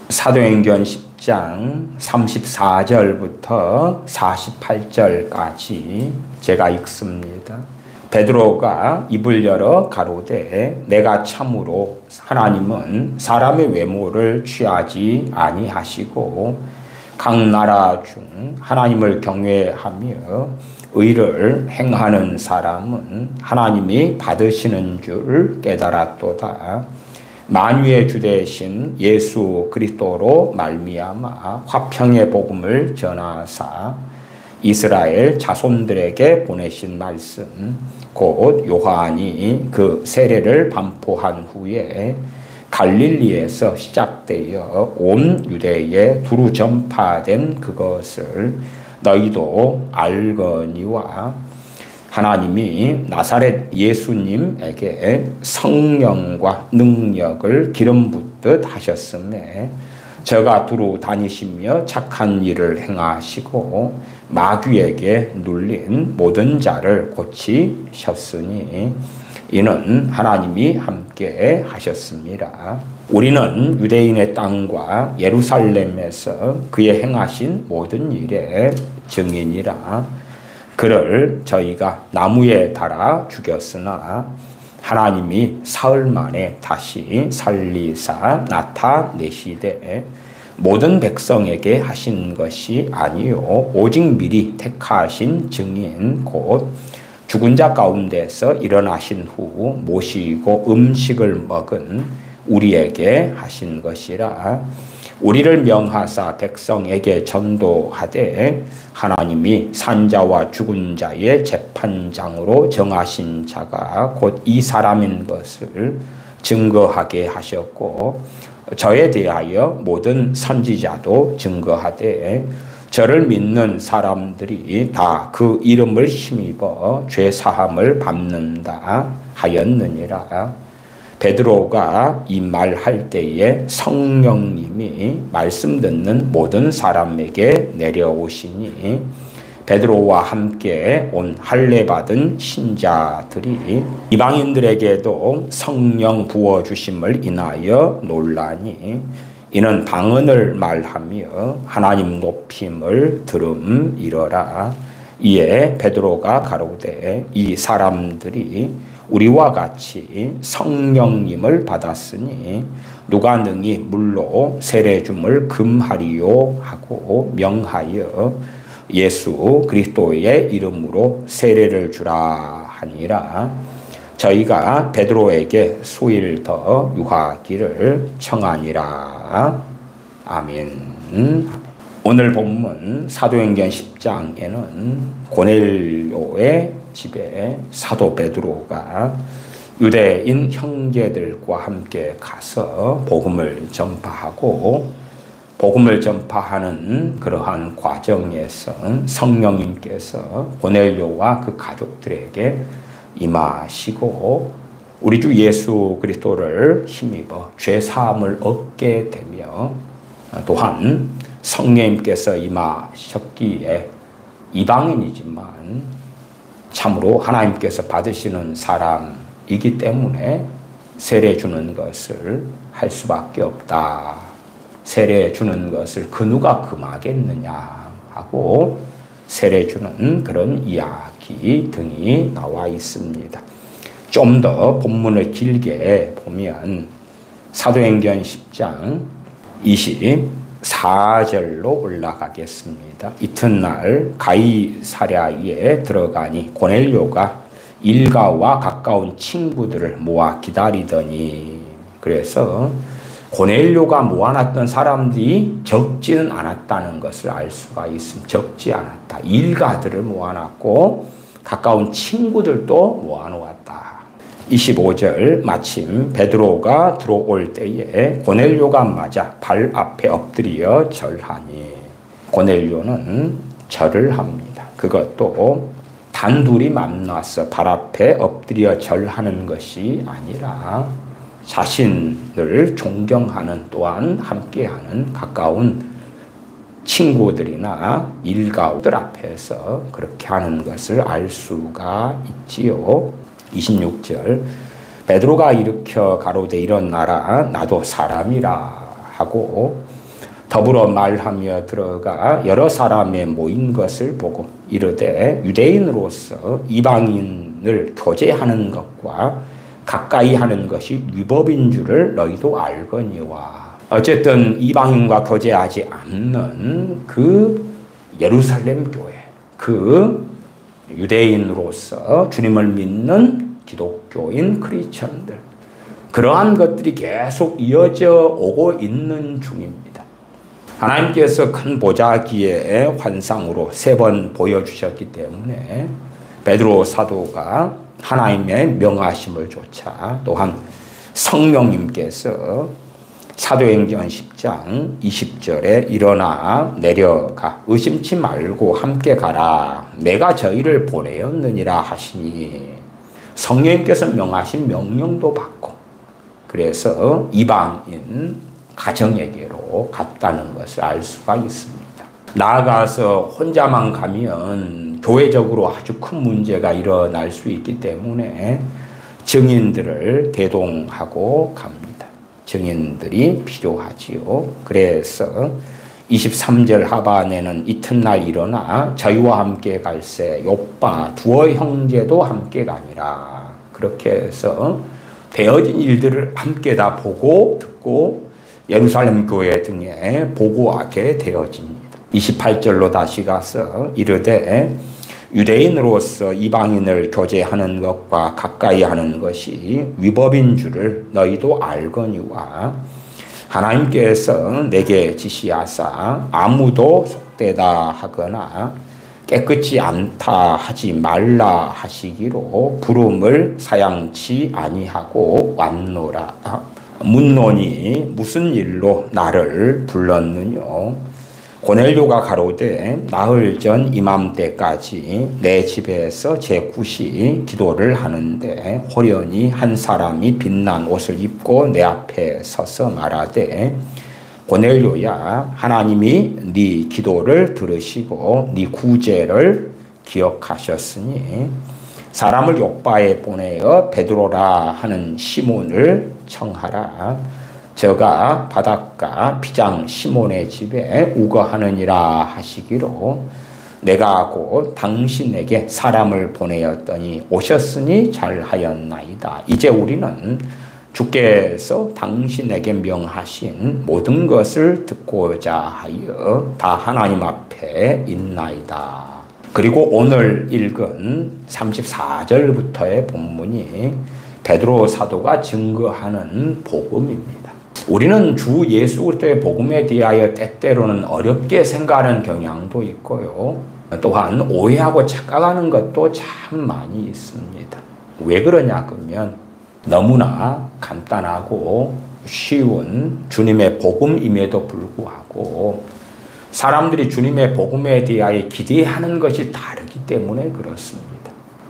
사도행전 10장 34절부터 48절까지 제가 읽습니다. 베드로가 입을 열어 가로되 내가 참으로 하나님은 사람의 외모를 취하지 아니하시고 각 나라 중 하나님을 경외하며 의를 행하는 사람은 하나님이 받으시는 줄 깨달았도다. 만유의 주 되신 예수 그리스도로 말미암아 화평의 복음을 전하사 이스라엘 자손들에게 보내신 말씀 곧 요한이 그 세례를 반포한 후에 갈릴리에서 시작되어 온 유대에 두루 전파된 그것을 너희도 알거니와 하나님이 나사렛 예수님에게 성령과 능력을 기름 붓듯 하셨음에 저가 두루 다니시며 착한 일을 행하시고 마귀에게 눌린 모든 자를 고치셨으니 이는 하나님이 함께 하셨습니다. 우리는 유대인의 땅과 예루살렘에서 그의 행하신 모든 일의 증인이라. 그를 저희가 나무에 달아 죽였으나 하나님이 사흘 만에 다시 살리사 나타내시되 모든 백성에게 하신 것이 아니요 오직 미리 택하신 증인 곧 죽은 자 가운데서 일어나신 후 모시고 음식을 먹은 우리에게 하신 것이라. 우리를 명하사 백성에게 전도하되 하나님이 산자와 죽은 자의 재판장으로 정하신 자가 곧 이 사람인 것을 증거하게 하셨고 저에 대하여 모든 선지자도 증거하되 저를 믿는 사람들이 다 그 이름을 힘입어 죄사함을 받는다 하였느니라. 베드로가 이 말할 때에 성령님이 말씀 듣는 모든 사람에게 내려오시니 베드로와 함께 온 할례 받은 신자들이 이방인들에게도 성령 부어주심을 인하여 놀라니 이는 방언을 말하며 하나님 높임을 들음이러라. 이에 베드로가 가로되 이 사람들이 우리와 같이 성령님을 받았으니 누가 능히 물로 세례줌을 금하리요 하고 명하여 예수 그리스도의 이름으로 세례를 주라 하니라. 저희가 베드로에게 수일 더 유하기를 청하니라. 아멘. 오늘 본문 사도행전 10장에는 고넬료의 집에 사도 베드로가 유대인 형제들과 함께 가서 복음을 전파하고 복음을 전파하는 그러한 과정에서 성령님께서 고넬료와 그 가족들에게 임하시고 우리 주 예수 그리스도를 힘입어 죄사함을 얻게 되며 또한 성령님께서 임하셨기에 이방인이지만 참으로 하나님께서 받으시는 사람이기 때문에 세례 주는 것을 할 수밖에 없다. 세례 주는 것을 그 누가 금하겠느냐 하고 세례 주는 그런 이야기 등이 나와 있습니다. 좀 더 본문을 길게 보면 사도행전 10장 24절로 올라가겠습니다. 이튿날 가이사랴에 들어가니 고넬료가 일가와 가까운 친구들을 모아 기다리더니 그래서 고넬료가 모아놨던 사람들이 적지는 않았다는 것을 알 수가 있습니다. 적지 않았다. 일가들을 모아놨고 가까운 친구들도 모아놓았다. 25절 마침 베드로가 들어올 때에 고넬료가 맞아 발 앞에 엎드려 절하니 고넬료는 절을 합니다. 그것도 단둘이 만나서 발 앞에 엎드려 절하는 것이 아니라 자신을 존경하는 또한 함께하는 가까운 친구들이나 일가들 앞에서 그렇게 하는 것을 알 수가 있지요. 26절 베드로가 일으켜 가로되 일어나라 나도 사람이라 하고 더불어 말하며 들어가 여러 사람의 모인 것을 보고 이르되 유대인으로서 이방인을 교제하는 것과 가까이 하는 것이 위법인 줄을 너희도 알거니와. 어쨌든 이방인과 교제하지 않는 그 예루살렘 교회, 그 유대인으로서 주님을 믿는 기독교인 크리스천들, 그러한 것들이 계속 이어져 오고 있는 중입니다. 하나님께서 큰 보자기의 환상으로 3번 보여주셨기 때문에 베드로 사도가 하나님의 명하심을 조차, 또한 성령님께서 사도행전 10장 20절에 일어나 내려가 의심치 말고 함께 가라 내가 저희를 보내었느니라 하시니, 성령님께서 명하신 명령도 받고 그래서 이방인 가정에게로 갔다는 것을 알 수가 있습니다. 나아가서 혼자만 가면 교회적으로 아주 큰 문제가 일어날 수 있기 때문에 증인들을 대동하고 갑니다. 증인들이 필요하지요. 그래서 23절 하반에는 이튿날 일어나 저희와 함께 갈새 욥바 두어 형제도 함께 가니라. 그렇게 해서 되어진 일들을 함께 다 보고 듣고 예루살렘 교회 등에 보고하게 되어집니다. 28절로 다시 가서 이르되 유대인으로서 이방인을 교제하는 것과 가까이 하는 것이 위법인 줄을 너희도 알거니와 하나님께서 내게 지시하사 아무도 속되다 하거나 깨끗이 않다 하지 말라 하시기로 부름을 사양치 아니하고 왔노라. 묻노니 무슨 일로 나를 불렀느뇨? 고넬료가 가로되 나흘 전 이맘때까지 내 집에서 제 굿이 기도를 하는데 호련히 한 사람이 빛난 옷을 입고 내 앞에 서서 말하되 고넬료야, 하나님이 네 기도를 들으시고 네 구제를 기억하셨으니 사람을 욥바에 보내어 베드로라 하는 시몬을 청하라. 저가 바닷가 피장 시몬의 집에 우거하느니라 하시기로 내가 곧 당신에게 사람을 보내었더니 오셨으니 잘하였나이다. 이제 우리는 주께서 당신에게 명하신 모든 것을 듣고자 하여 다 하나님 앞에 있나이다. 그리고 오늘 읽은 34절부터의 본문이 베드로 사도가 증거하는 복음입니다. 우리는 주 예수 그리스도의 복음에 대하여 때때로는 어렵게 생각하는 경향도 있고요. 또한 오해하고 착각하는 것도 참 많이 있습니다. 왜 그러냐 그러면 너무나 간단하고 쉬운 주님의 복음임에도 불구하고 사람들이 주님의 복음에 대하여 기대하는 것이 다르기 때문에 그렇습니다.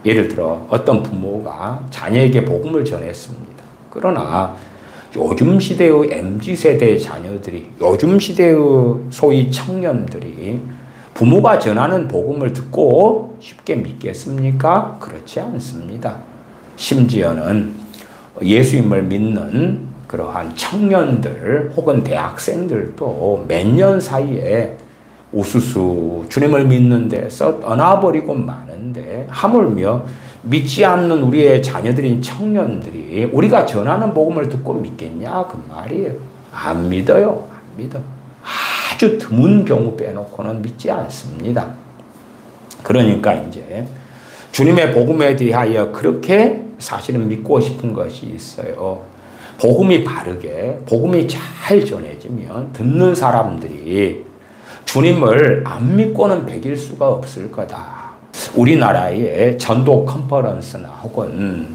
예를 들어 어떤 부모가 자녀에게 복음을 전했습니다. 그러나 요즘 시대의 MZ세대의 자녀들이, 요즘 시대의 소위 청년들이 부모가 전하는 복음을 듣고 쉽게 믿겠습니까? 그렇지 않습니다. 심지어는 예수님을 믿는 그러한 청년들 혹은 대학생들도 몇 년 사이에 우수수 주님을 믿는 데서 떠나버리고 마는데 하물며 믿지 않는 우리의 자녀들인 청년들이 우리가 전하는 복음을 듣고 믿겠냐 그 말이에요. 안 믿어요. 안 믿어. 아주 드문 경우 빼놓고는 믿지 않습니다. 그러니까 이제 주님의 복음에 대하여 그렇게 사실은 믿고 싶은 것이 있어요. 복음이 바르게, 복음이 잘 전해지면 듣는 사람들이 주님을 안 믿고는 배길 수가 없을 거다. 우리나라의 전도 컨퍼런스나 혹은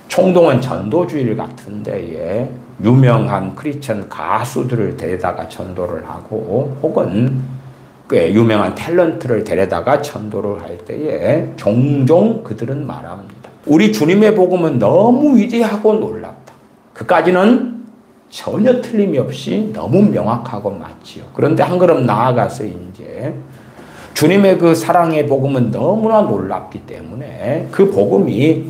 총동원 전도주일 같은 데에 유명한 크리스천 가수들을 데려다가 전도를 하고 혹은 꽤 유명한 탤런트를 데려다가 전도를 할 때에 종종 그들은 말합니다. 우리 주님의 복음은 너무 위대하고 놀랍다. 그까지는 전혀 틀림이 없이 너무 명확하고 맞지요. 그런데 한 걸음 나아가서 이제 주님의 그 사랑의 복음은 너무나 놀랍기 때문에 그 복음이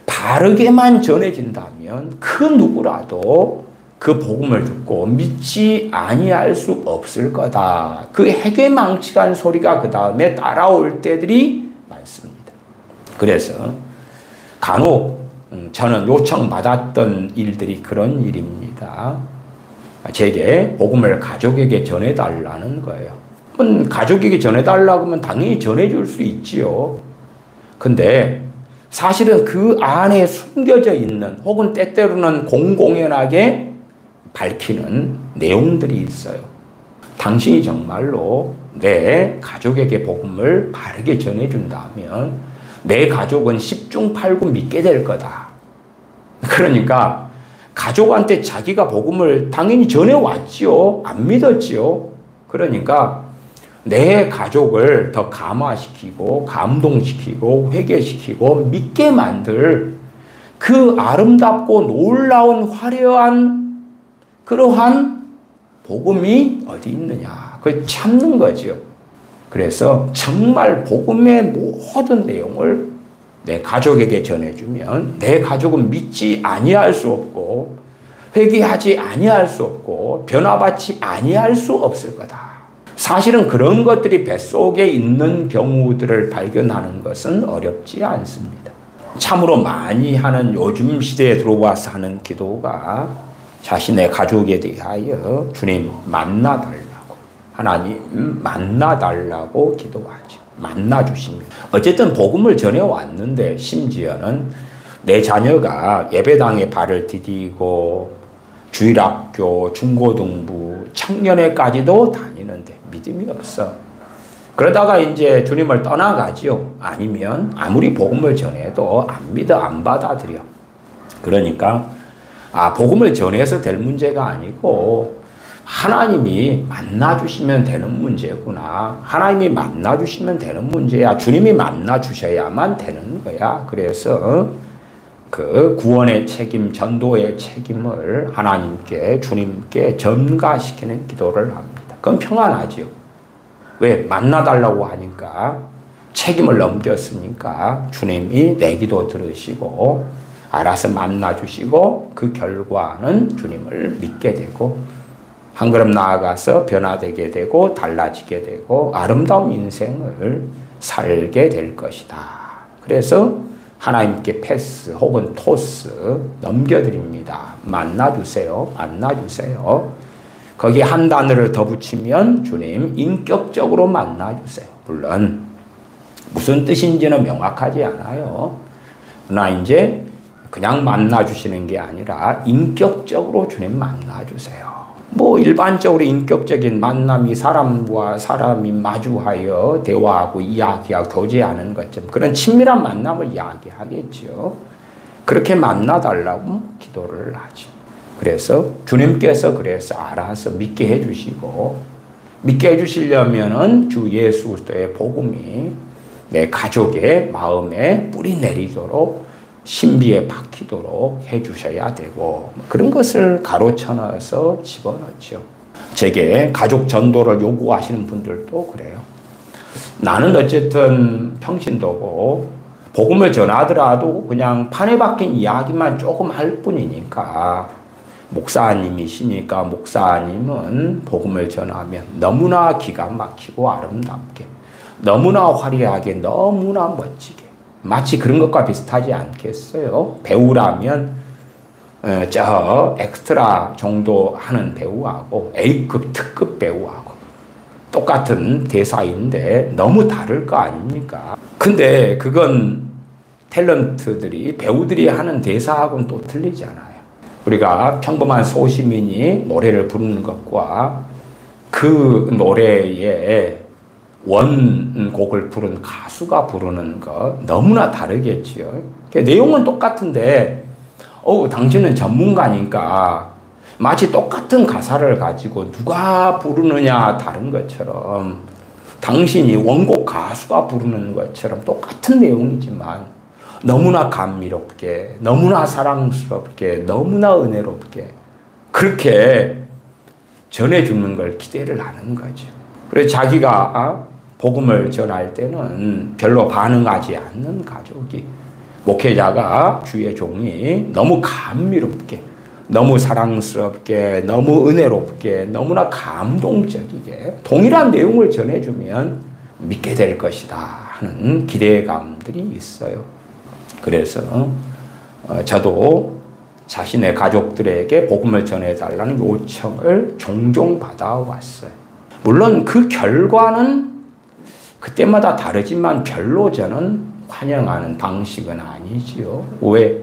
바르게만 전해진다면 그 누구라도 그 복음을 듣고 믿지 아니할 수 없을 거다. 그 해괴망측한 소리가 그 다음에 따라올 때들이 많습니다. 그래서 간혹 저는 요청받았던 일들이 그런 일입니다. 제게 복음을 가족에게 전해달라는 거예요. 가족에게 전해달라고 하면 당연히 전해줄 수 있지요. 근데 사실은 그 안에 숨겨져 있는 혹은 때때로는 공공연하게 밝히는 내용들이 있어요. 당신이 정말로 내 가족에게 복음을 바르게 전해준다면 내 가족은 10중 8구 믿게 될 거다. 그러니까 가족한테 자기가 복음을 당연히 전해왔지요. 안 믿었지요. 그러니까 내 가족을 더 감화시키고 감동시키고 회개시키고 믿게 만들 그 아름답고 놀라운 화려한 그러한 복음이 어디 있느냐. 그걸 찾는 거죠. 그래서 정말 복음의 모든 내용을 내 가족에게 전해주면 내 가족은 믿지 아니할 수 없고 회개하지 아니할 수 없고 변화받지 아니할 수 없을 거다. 사실은 그런 것들이 뱃속에 있는 경우들을 발견하는 것은 어렵지 않습니다. 참으로 많이 하는 요즘 시대에 들어와서 하는 기도가 자신의 가족에 대하여 주님 만나달라고, 하나님 만나달라고 기도하죠. 만나주십니다. 어쨌든 복음을 전해왔는데 심지어는 내 자녀가 예배당에 발을 디디고 주일학교, 중고등부, 청년회까지도 다니는데 믿음이 없어. 그러다가 이제 주님을 떠나가지요. 아니면 아무리 복음을 전해도 안 믿어, 안 받아들여. 그러니까 복음을 전해서 될 문제가 아니고 하나님이 만나주시면 되는 문제구나. 하나님이 만나주시면 되는 문제야. 주님이 만나주셔야만 되는 거야. 그래서 그 구원의 책임, 전도의 책임을 하나님께, 주님께 전가시키는 기도를 합니다. 그건 평안하지요. 왜? 만나달라고 하니까 책임을 넘겼으니까 주님이 내 기도 들으시고 알아서 만나주시고 그 결과는 주님을 믿게 되고 한 걸음 나아가서 변화되게 되고 달라지게 되고 아름다운 인생을 살게 될 것이다. 그래서 하나님께 패스 혹은 토스 넘겨드립니다. 만나주세요. 만나주세요. 거기에 한 단어를 더 붙이면 주님 인격적으로 만나주세요. 물론 무슨 뜻인지는 명확하지 않아요. 그러나 이제 그냥 만나주시는 게 아니라 인격적으로 주님 만나주세요. 뭐 일반적으로 인격적인 만남이 사람과 사람이 마주하여 대화하고 이야기하고 교제하는 것처럼 그런 친밀한 만남을 이야기하겠죠. 그렇게 만나달라고 기도를 하죠. 그래서 주님께서 그래서 알아서 믿게 해주시고 믿게 해주시려면은 주 예수 그리스도의 복음이 내 가족의 마음에 뿌리 내리도록 신비에 박히도록 해주셔야 되고 그런 것을 가로쳐 넣어서 집어넣죠. 제게 가족 전도를 요구하시는 분들도 그래요. 나는 어쨌든 평신도고 복음을 전하더라도 그냥 판에 박힌 이야기만 조금 할 뿐이니까 목사님이시니까 목사님은 복음을 전하면 너무나 기가 막히고 아름답게 너무나 화려하게 너무나 멋지게 마치 그런 것과 비슷하지 않겠어요? 배우라면 저 엑스트라 정도 하는 배우하고 A급 특급 배우하고 똑같은 대사인데 너무 다를 거 아닙니까? 근데 그건 탤런트들이 배우들이 하는 대사하고는 또 틀리잖아요. 우리가 평범한 소시민이 노래를 부르는 것과 그 노래에 원곡을 부른 가수가 부르는 것 너무나 다르겠지요. 내용은 똑같은데 당신은 전문가니까 마치 똑같은 가사를 가지고 누가 부르느냐 다른 것처럼 당신이 원곡 가수가 부르는 것처럼 똑같은 내용이지만 너무나 감미롭게 너무나 사랑스럽게 너무나 은혜롭게 그렇게 전해주는 걸 기대를 하는 거죠. 그래서 자기가 복음을 전할 때는 별로 반응하지 않는 가족이 목회자가 주의 종이 너무 감미롭게 너무 사랑스럽게, 너무 은혜롭게, 너무나 감동적이게 동일한 내용을 전해주면 믿게 될 것이다 하는 기대감들이 있어요. 그래서 저도 자신의 가족들에게 복음을 전해달라는 요청을 종종 받아왔어요. 물론 그 결과는 그때마다 다르지만 별로 저는 환영하는 방식은 아니지요. 왜?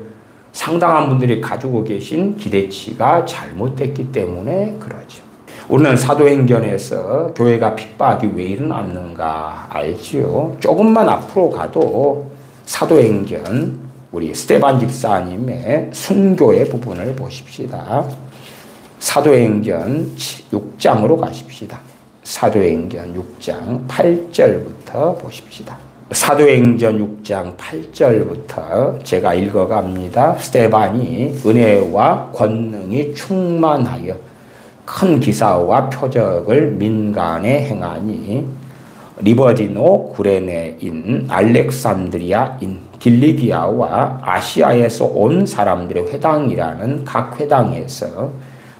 상당한 분들이 가지고 계신 기대치가 잘못됐기 때문에 그러죠. 우리는 사도행전에서 교회가 핍박이 왜 일어났는가 알지요. 조금만 앞으로 가도 사도행전 우리 스데반 집사님의 순교의 부분을 보십시다. 사도행전 6장으로 가십시다. 사도행전 6장 8절부터 보십시다. 사도행전 6장 8절부터 제가 읽어갑니다. 스데반이 은혜와 권능이 충만하여 큰 기사와 표적을 민간에 행하니 리버디노 구레네인 알렉산드리아인 길리기아와 아시아에서 온 사람들의 회당이라는 각 회당에서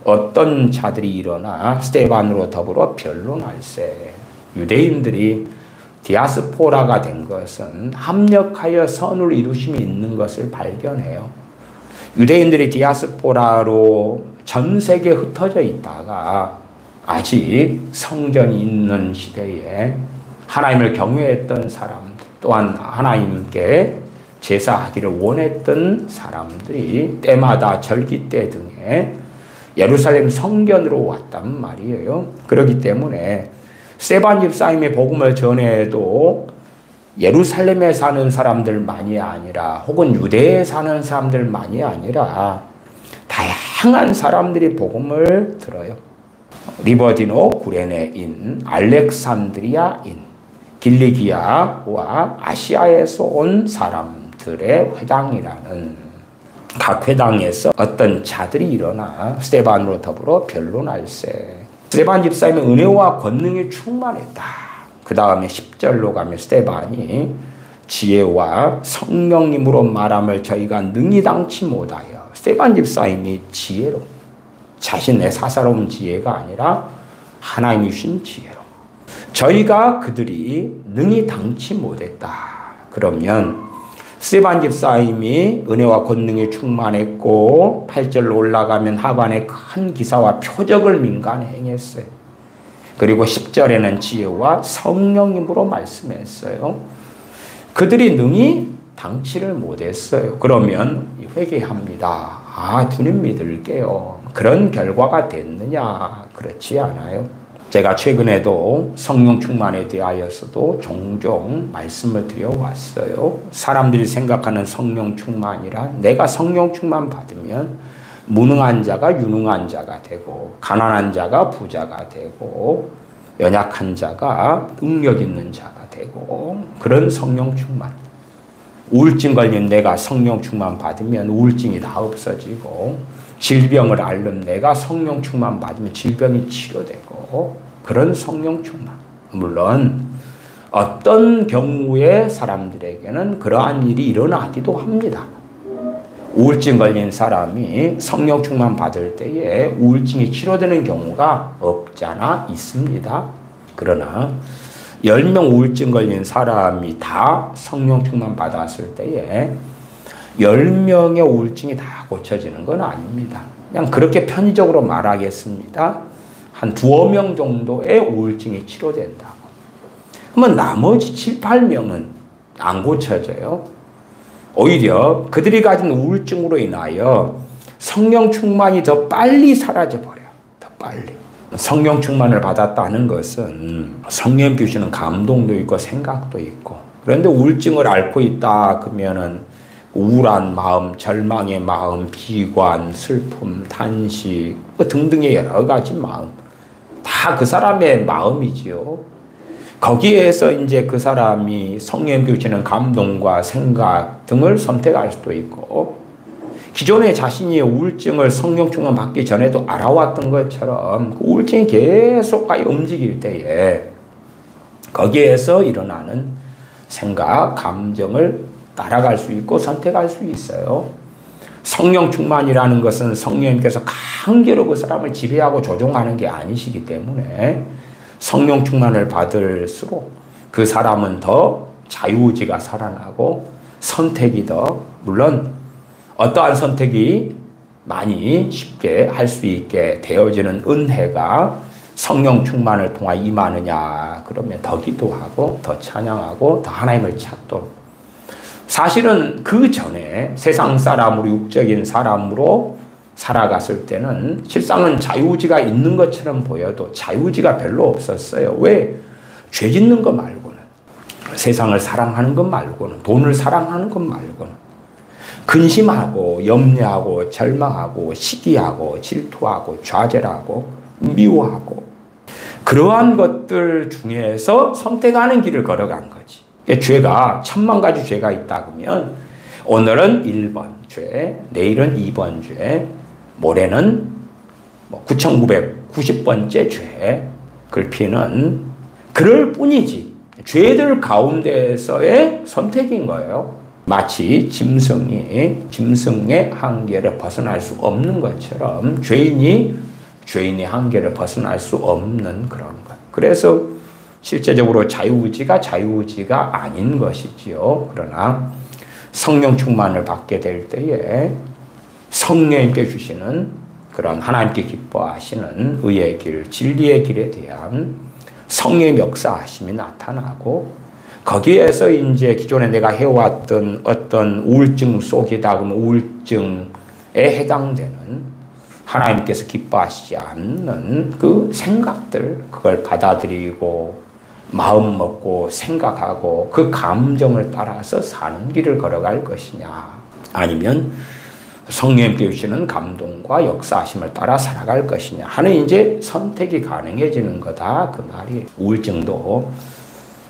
어떤 자들이 일어나 스데반으로 더불어 변론할세. 유대인들이 디아스포라가 된 것은 합력하여 선을 이루심이 있는 것을 발견해요. 유대인들이 디아스포라로 전 세계에 흩어져 있다가 아직 성전이 있는 시대에 하나님을 경외했던 사람들, 또한 하나님께 제사하기를 원했던 사람들이 때마다 절기 때 등에 예루살렘 성전으로 왔단 말이에요. 그렇기 때문에 스데반 집사님의 복음을 전해도 예루살렘에 사는 사람들만이 아니라 혹은 유대에 사는 사람들만이 아니라 다양한 사람들이 복음을 들어요. 리버디노 구레네인 알렉산드리아인 길리기아와 아시아에서 온 사람들의 회당이라는 각 회당에서 어떤 자들이 일어나 스데반으로 더불어 변론할세. 스데반 집사님의 은혜와 권능이 충만했다. 그 다음에 10절로 가면 스데반이 지혜와 성령님으로 말함을 저희가 능히 당치 못하여. 스데반 집사님이 지혜로, 자신의 사사로운 지혜가 아니라 하나님이 주신 지혜로 저희가 그들이 능히 당치 못했다. 그러면 스데반 집사님이 은혜와 권능이 충만했고 8절로 올라가면 하반에 큰 기사와 표적을 민간에 행했어요. 그리고 10절에는 지혜와 성령님으로 말씀했어요. 그들이 능히 당치를 못했어요. 그러면 회개합니다. 주님 믿을게요. 그런 결과가 됐느냐? 그렇지 않아요. 제가 최근에도 성령 충만에 대하여서도 종종 말씀을 드려왔어요. 사람들이 생각하는 성령 충만이란 내가 성령 충만 받으면 무능한 자가 유능한 자가 되고 가난한 자가 부자가 되고 연약한 자가 능력 있는 자가 되고 그런 성령 충만. 우울증 걸린 내가 성령 충만 받으면 우울증이 다 없어지고 질병을 앓는 내가 성령 충만 받으면 질병이 치료되고 그런 성령 충만. 물론 어떤 경우에 사람들에게는 그러한 일이 일어나기도 합니다. 우울증 걸린 사람이 성령 충만 받을 때에 우울증이 치료되는 경우가 없잖아 있습니다. 그러나 10명 우울증 걸린 사람이 다 성령 충만 받았을 때에 10명의 우울증이 다 고쳐지는 건 아닙니다. 그냥 그렇게 편의적으로 말하겠습니다. 한 2~5명 정도의 우울증이 치료된다고. 그러면 나머지 7~8명은 안 고쳐져요. 오히려 그들이 가진 우울증으로 인하여 성령 충만이 더 빨리 사라져버려요. 더 빨리. 성령 충만을 받았다는 것은 성령 주시는 감동도 있고 생각도 있고 그런데 우울증을 앓고 있다 그러면은 우울한 마음, 절망의 마음, 비관, 슬픔, 탄식 등등의 여러 가지 마음 다 그 사람의 마음이지요. 거기에서 이제 그 사람이 성령 주시는 감동과 생각 등을 선택할 수도 있고 기존에 자신이 우울증을 성령 충만 받기 전에도 알아왔던 것처럼 그 우울증이 계속 움직일 때에 거기에서 일어나는 생각, 감정을 따라갈 수 있고 선택할 수 있어요. 성령 충만이라는 것은 성령님께서 강제로 그 사람을 지배하고 조종하는 게 아니시기 때문에 성령 충만을 받을수록 그 사람은 더 자유의지가 살아나고 선택이 더, 물론 어떠한 선택이 많이 쉽게 할 수 있게 되어지는 은혜가 성령 충만을 통하 임하느냐, 그러면 더 기도하고 더 찬양하고 더 하나님을 찾도록. 사실은 그 전에 세상 사람으로, 육적인 사람으로 살아갔을 때는 실상은 자유의지가 있는 것처럼 보여도 자유의지가 별로 없었어요. 왜? 죄 짓는 것 말고는, 세상을 사랑하는 것 말고는, 돈을 사랑하는 것 말고는, 근심하고 염려하고 절망하고 시기하고 질투하고 좌절하고 미워하고 그러한 것들 중에서 선택하는 길을 걸어간 거지. 죄가 1000만 가지 죄가 있다 그러면 오늘은 1번 죄, 내일은 2번 죄, 모레는 9990번째 죄, 글피는 그럴 뿐이지 죄들 가운데서의 선택인 거예요. 마치 짐승의 한계를 벗어날 수 없는 것처럼 죄인의 한계를 벗어날 수 없는 그런 것. 그래서 실제적으로 자유의지가 아닌 것이지요. 그러나 성령 충만을 받게 될 때에 성령님께 주시는 그런 하나님께 기뻐하시는 의의 길, 진리의 길에 대한 성령의 역사하심이 나타나고, 거기에서 이제 기존에 내가 해왔던 어떤 우울증 속이다 그러면 우울증에 해당되는 하나님께서 기뻐하시지 않는 그 생각들, 그걸 받아들이고 마음 먹고 생각하고 그 감정을 따라서 사는 길을 걸어갈 것이냐, 아니면 성령님께 주시는 감동과 역사하심을 따라 살아갈 것이냐 하는 이제 선택이 가능해지는 거다 그 말이. 우울증도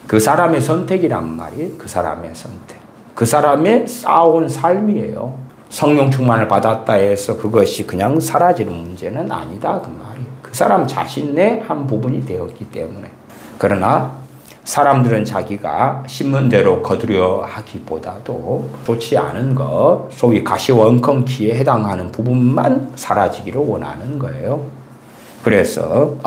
그 사람의 선택이란 말이, 그 사람의 선택, 그 사람의 쌓아온 삶이에요. 성령 충만을 받았다 해서 그것이 그냥 사라지는 문제는 아니다 그 말이. 그 사람 자신의 한 부분이 되었기 때문에. 그러나 사람들은 자기가 심은 대로 거두려 하기보다도 좋지 않은 것, 소위 가시원컹키에 해당하는 부분만 사라지기를 원하는 거예요. 그래서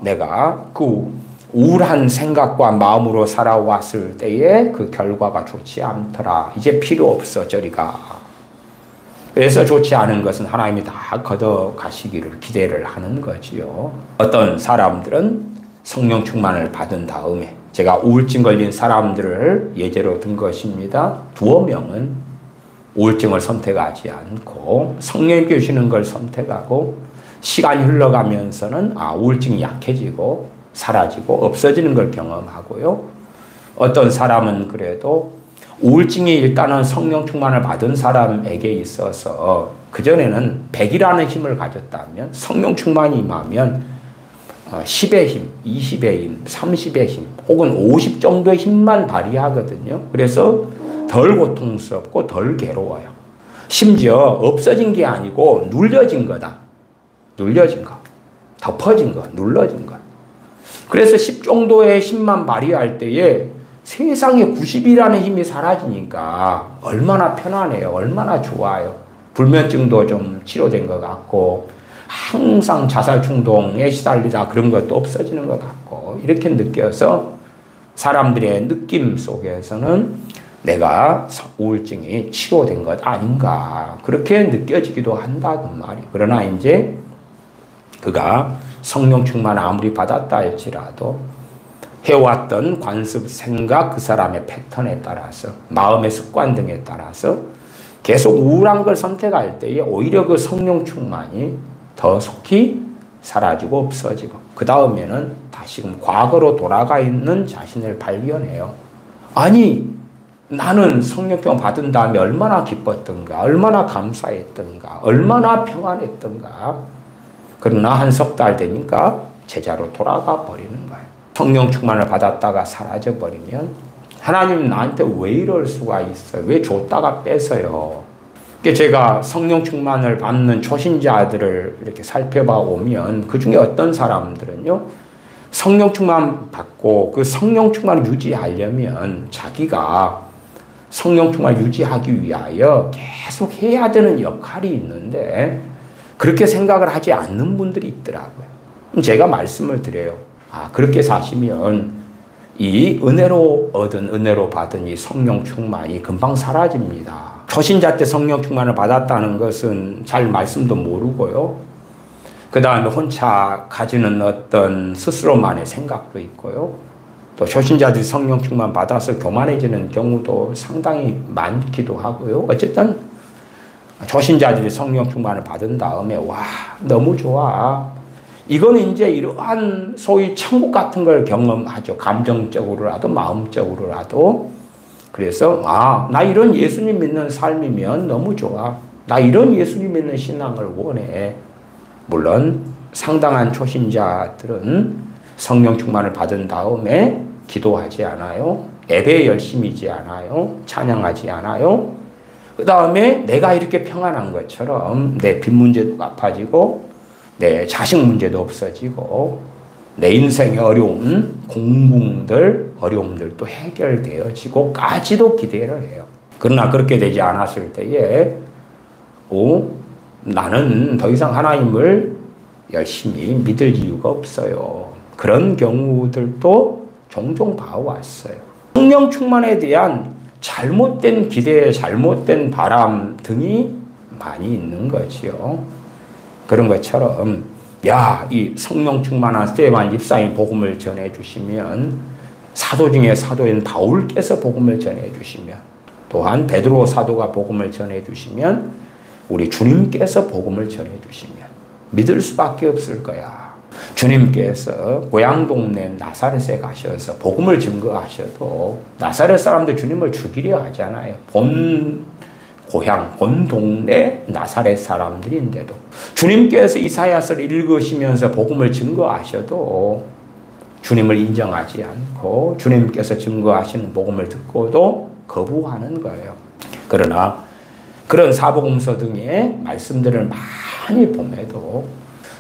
내가 그 우울한 생각과 마음으로 살아왔을 때에 그 결과가 좋지 않더라. 이제 필요 없어 저리 가. 그래서 좋지 않은 것은 하나님이 다 걷어가시기를 기대를 하는 거지요. 어떤 사람들은 성령 충만을 받은 다음에, 제가 우울증 걸린 사람들을 예제로 든 것입니다. 두어 명은 우울증을 선택하지 않고 성령님께 주시는 걸 선택하고, 시간이 흘러가면서는 우울증이 약해지고 사라지고 없어지는 걸 경험하고요. 어떤 사람은 그래도 우울증이 일단은 성령 충만을 받은 사람에게 있어서 그전에는 100이라는 힘을 가졌다면 성령 충만이 임하면 10의 힘, 20의 힘, 30의 힘 혹은 50 정도의 힘만 발휘하거든요. 그래서 덜 고통스럽고 덜 괴로워요. 심지어 없어진 게 아니고 눌려진 거다. 눌려진 거. 덮어진 거. 눌러진 거. 그래서 10 정도의 힘만 발휘할 때에 세상에 90이라는 힘이 사라지니까 얼마나 편안해요. 얼마나 좋아요. 불면증도 좀 치료된 것 같고, 항상 자살 충동에 시달리다 그런 것도 없어지는 것 같고, 이렇게 느껴서 사람들의 느낌 속에서는 내가 우울증이 치료된 것 아닌가, 그렇게 느껴지기도 한다 그 말이. 그러나 이제 그가 성령 충만 아무리 받았다 할지라도 해왔던 관습, 생각, 그 사람의 패턴에 따라서, 마음의 습관 등에 따라서 계속 우울한 걸 선택할 때에 오히려 그 성령 충만이 더 속히 사라지고 없어지고, 그 다음에는 다시금 과거로 돌아가 있는 자신을 발견해요. 아니, 나는 성령 충만 받은 다음에 얼마나 기뻤던가, 얼마나 감사했던가, 얼마나 평안했던가. 그러나 한 석 달 되니까 제자로 돌아가 버리는 거예요. 성령 충만을 받았다가 사라져 버리면 하나님 나한테 왜 이럴 수가 있어요? 왜 줬다가 뺏어요? 제가 성령 충만을 받는 초신자들을 이렇게 살펴봐 오면 그 중에 어떤 사람들은요, 성령 충만 받고 그 성령 충만을 유지하려면 자기가 성령 충만을 유지하기 위하여 계속 해야 되는 역할이 있는데 그렇게 생각을 하지 않는 분들이 있더라고요. 제가 말씀을 드려요. 그렇게 사시면 이 은혜로 얻은, 은혜로 받은 이 성령 충만이 금방 사라집니다. 초신자 때 성령 충만을 받았다는 것은 잘 말씀도 모르고요. 그 다음에 혼자 가지는 어떤 스스로만의 생각도 있고요. 또 초신자들이 성령 충만 받아서 교만해지는 경우도 상당히 많기도 하고요. 어쨌든 초신자들이 성령 충만을 받은 다음에 와, 너무 좋아. 이거는 이제 이러한 소위 천국 같은 걸 경험하죠. 감정적으로라도 마음적으로라도. 그래서 나 이런 예수님 믿는 삶이면 너무 좋아. 나 이런 예수님 믿는 신앙을 원해. 물론 상당한 초신자들은 성령 충만을 받은 다음에 기도하지 않아요. 예배에 열심히지 않아요. 찬양하지 않아요. 그 다음에 내가 이렇게 평안한 것처럼 내 빚 문제도 갚아지고 내 자식 문제도 없어지고 내 인생의 어려운 어려움들도 해결되어지고까지도 기대를 해요. 그러나 그렇게 되지 않았을 때에 나는 더 이상 하나님을 열심히 믿을 이유가 없어요. 그런 경우들도 종종 봐왔어요. 성령 충만에 대한 잘못된 기대, 잘못된 바람 등이 많이 있는 거지요. 그런 것처럼 이 성령 충만한 스데반 집사님 복음을 전해주시면 사도 중에 사도인 바울께서 복음을 전해주시면 또한 베드로 사도가 복음을 전해주시면 우리 주님께서 복음을 전해주시면 믿을 수밖에 없을 거야. 주님께서 고향 동네 나사렛에 가셔서 복음을 증거하셔도 나사렛 사람들 주님을 죽이려 하잖아요. 본 동네 나사렛 사람들인데도 주님께서 이사야서를 읽으시면서 복음을 증거하셔도 주님을 인정하지 않고 주님께서 증거하시는 복음을 듣고도 거부하는 거예요. 그러나 그런 사복음서 등의 말씀들을 많이 봄에도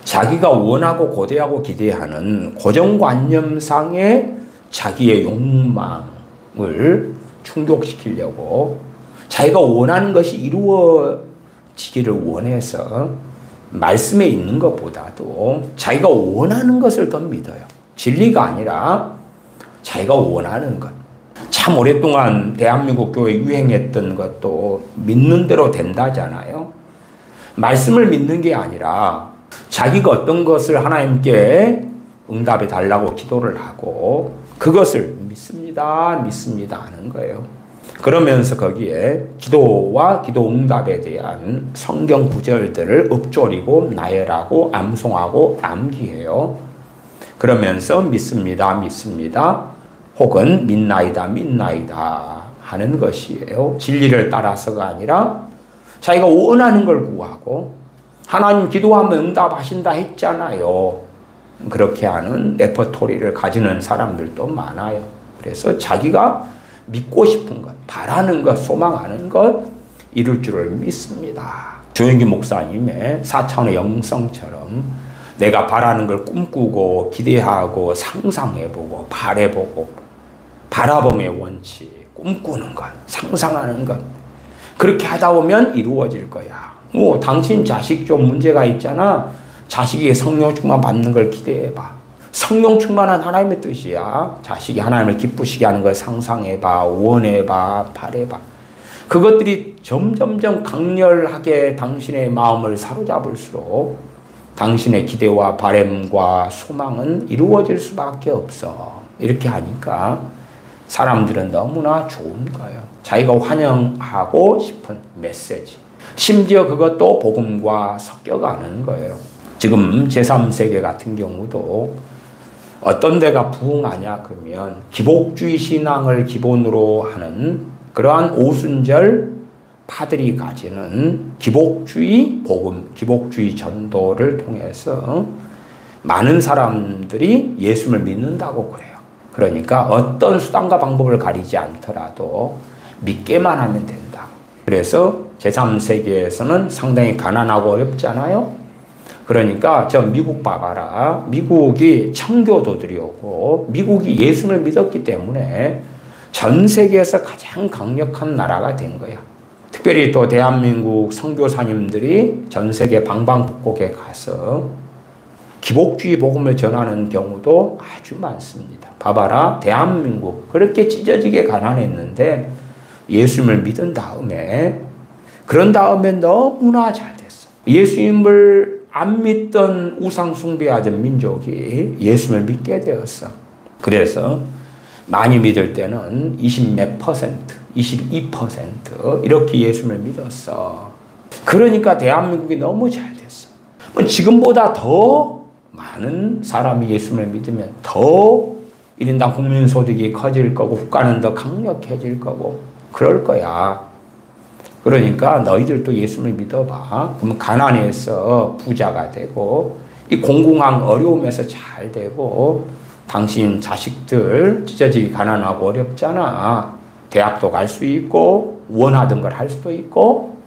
자기가 원하고 고대하고 기대하는 고정관념상의 자기의 욕망을 충족시키려고 자기가 원하는 것이 이루어지기를 원해서 말씀에 있는 것보다도 자기가 원하는 것을 더 믿어요. 진리가 아니라 자기가 원하는 것. 참 오랫동안 대한민국 교회에 유행했던 것도 믿는 대로 된다잖아요. 말씀을 믿는 게 아니라 자기가 어떤 것을 하나님께 응답해 달라고 기도를 하고 그것을 믿습니다 하는 거예요. 그러면서 거기에 기도와 기도 응답에 대한 성경 구절들을 읊조리고 나열하고 암송하고 암기해요. 그러면서 믿습니다 혹은 믿나이다 하는 것이에요. 진리를 따라서가 아니라 자기가 원하는 걸 구하고 하나님 기도하면 응답하신다 했잖아요. 그렇게 하는 레퍼토리를 가지는 사람들도 많아요. 그래서 자기가 믿고 싶은 것, 바라는 것, 소망하는 것 이룰 줄을 믿습니다. 조영기 목사님의 4차원의 영성처럼 내가 바라는 걸 꿈꾸고 기대하고 상상해보고 바라보고 바라봄의 원칙, 꿈꾸는 것, 상상하는 것 그렇게 하다 보면 이루어질 거야. 당신 자식 좀 문제가 있잖아. 자식이 성령 충만 받는 걸 기대해봐. 성령 충만한 하나님의 뜻이야. 자식이 하나님을 기쁘시게 하는 걸 상상해봐, 원해봐, 바라봐. 그것들이 점점점 강렬하게 당신의 마음을 사로잡을수록 당신의 기대와 바람과 소망은 이루어질 수밖에 없어. 이렇게 하니까 사람들은 너무나 좋은 거예요. 자기가 환영하고 싶은 메시지. 심지어 그것도 복음과 섞여가는 거예요. 지금 제3세계 같은 경우도 어떤 데가 부흥하냐 그러면 기복주의 신앙을 기본으로 하는 그러한 오순절 파들이 가지는 기복주의 복음, 기복주의 전도를 통해서 많은 사람들이 예수를 믿는다고 그래요. 그러니까 어떤 수단과 방법을 가리지 않더라도 믿게만 하면 된다. 그래서 제3세계에서는 상당히 가난하고 어렵잖아요. 그러니까 저 미국 봐봐라. 미국이 청교도들이 오고 미국이 예수를 믿었기 때문에 전 세계에서 가장 강력한 나라가 된 거야. 특별히 또 대한민국 선교사님들이 전 세계 방방곡곡에 가서 기복주의 복음을 전하는 경우도 아주 많습니다. 봐봐라, 대한민국 그렇게 찢어지게 가난했는데 예수님을 믿은 다음에, 그런 다음에 너무나 잘 됐어. 예수님을 안 믿던 우상 숭배하던 민족이 예수님을 믿게 되었어. 그래서 많이 믿을 때는 20몇 퍼센트, 22% 이렇게 예수님을 믿었어. 그러니까 대한민국이 너무 잘 됐어. 지금보다 더 많은 사람이 예수님을 믿으면 더 1인당 국민소득이 커질 거고 국가는 더 강력해질 거고 그럴 거야. 그러니까 너희들도 예수님을 믿어봐. 그러면 가난해서 부자가 되고 이 공공한 어려움에서 잘 되고 당신 자식들 찢어지기 가난하고 어렵잖아. 대학도 갈 수 있고 원하던 걸 할 수도 있고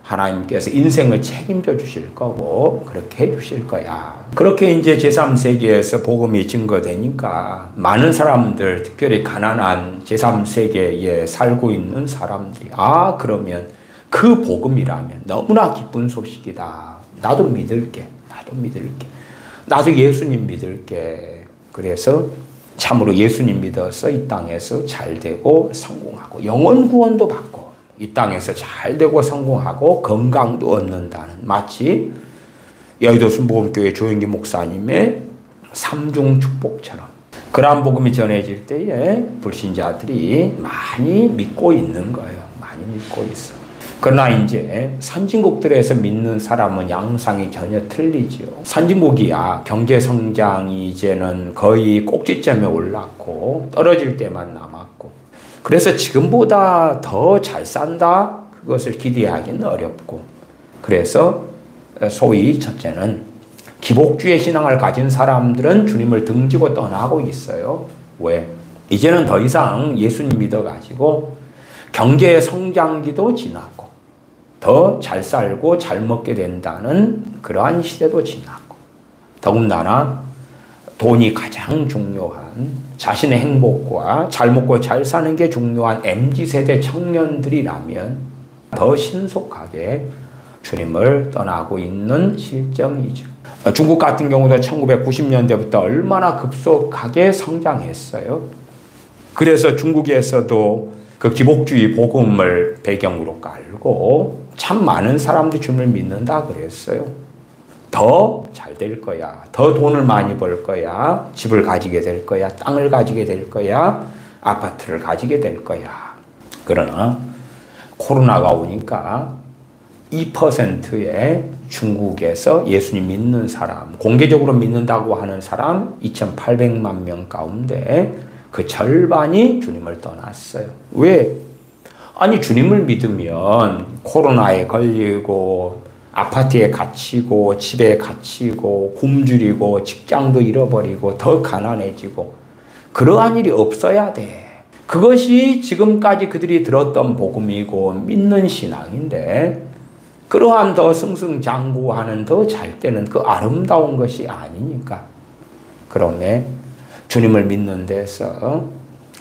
하나님께서 인생을 책임져 주실 거고 그렇게 해 주실 거야. 그렇게 이제 제3세계에서 복음이 증거되니까 많은 사람들, 특별히 가난한 제3세계에 살고 있는 사람들이 그러면 그 복음이라면 너무나 기쁜 소식이다. 나도 믿을게. 나도 예수님 믿을게. 그래서 참으로 예수님 믿어서 이 땅에서 잘 되고 성공하고 영혼 구원도 받고 이 땅에서 잘 되고 성공하고 건강도 얻는다는, 마치 여의도 순복음교회 조영기 목사님의 삼중 축복처럼 그러한 복음이 전해질 때에 불신자들이 많이 믿고 있는 거예요. 많이 믿고 있어. 그러나 이제 선진국들에서 믿는 사람은 양상이 전혀 틀리죠. 선진국이야 경제 성장이 이제는 거의 꼭지점에 올랐고 떨어질 때만 남았고, 그래서 지금보다 더 잘 산다? 그것을 기대하기는 어렵고, 그래서 소위 첫째는 기복주의 신앙을 가진 사람들은 주님을 등지고 떠나고 있어요. 왜? 이제는 더 이상 예수님 믿어가지고 경제 성장기도 지났고 더 잘 살고 잘 먹게 된다는 그러한 시대도 지났고, 더군다나 돈이 가장 중요한, 자신의 행복과 잘 먹고 잘 사는 게 중요한 MZ세대 청년들이라면 더 신속하게 주님을 떠나고 있는 실정이죠. 중국 같은 경우도 1990년대부터 얼마나 급속하게 성장했어요. 그래서 중국에서도 그 기복주의 복음을 배경으로 깔고 참 많은 사람들이 주님을 믿는다 그랬어요. 더 잘 될 거야. 더 돈을 많이 벌 거야. 집을 가지게 될 거야. 땅을 가지게 될 거야. 아파트를 가지게 될 거야. 그러나 코로나가 오니까 2%의 중국에서 예수님 믿는 사람, 공개적으로 믿는다고 하는 사람 2,800만 명 가운데 그 절반이 주님을 떠났어요. 왜? 아니, 주님을 믿으면 코로나에 걸리고 아파트에 갇히고 집에 갇히고 굶주리고 직장도 잃어버리고 더 가난해지고 그러한 일이 없어야 돼. 그것이 지금까지 그들이 들었던 복음이고 믿는 신앙인데, 그러한 더 승승장구하는 더 잘 되는 그 아름다운 것이 아니니까. 그러면 주님을 믿는 데서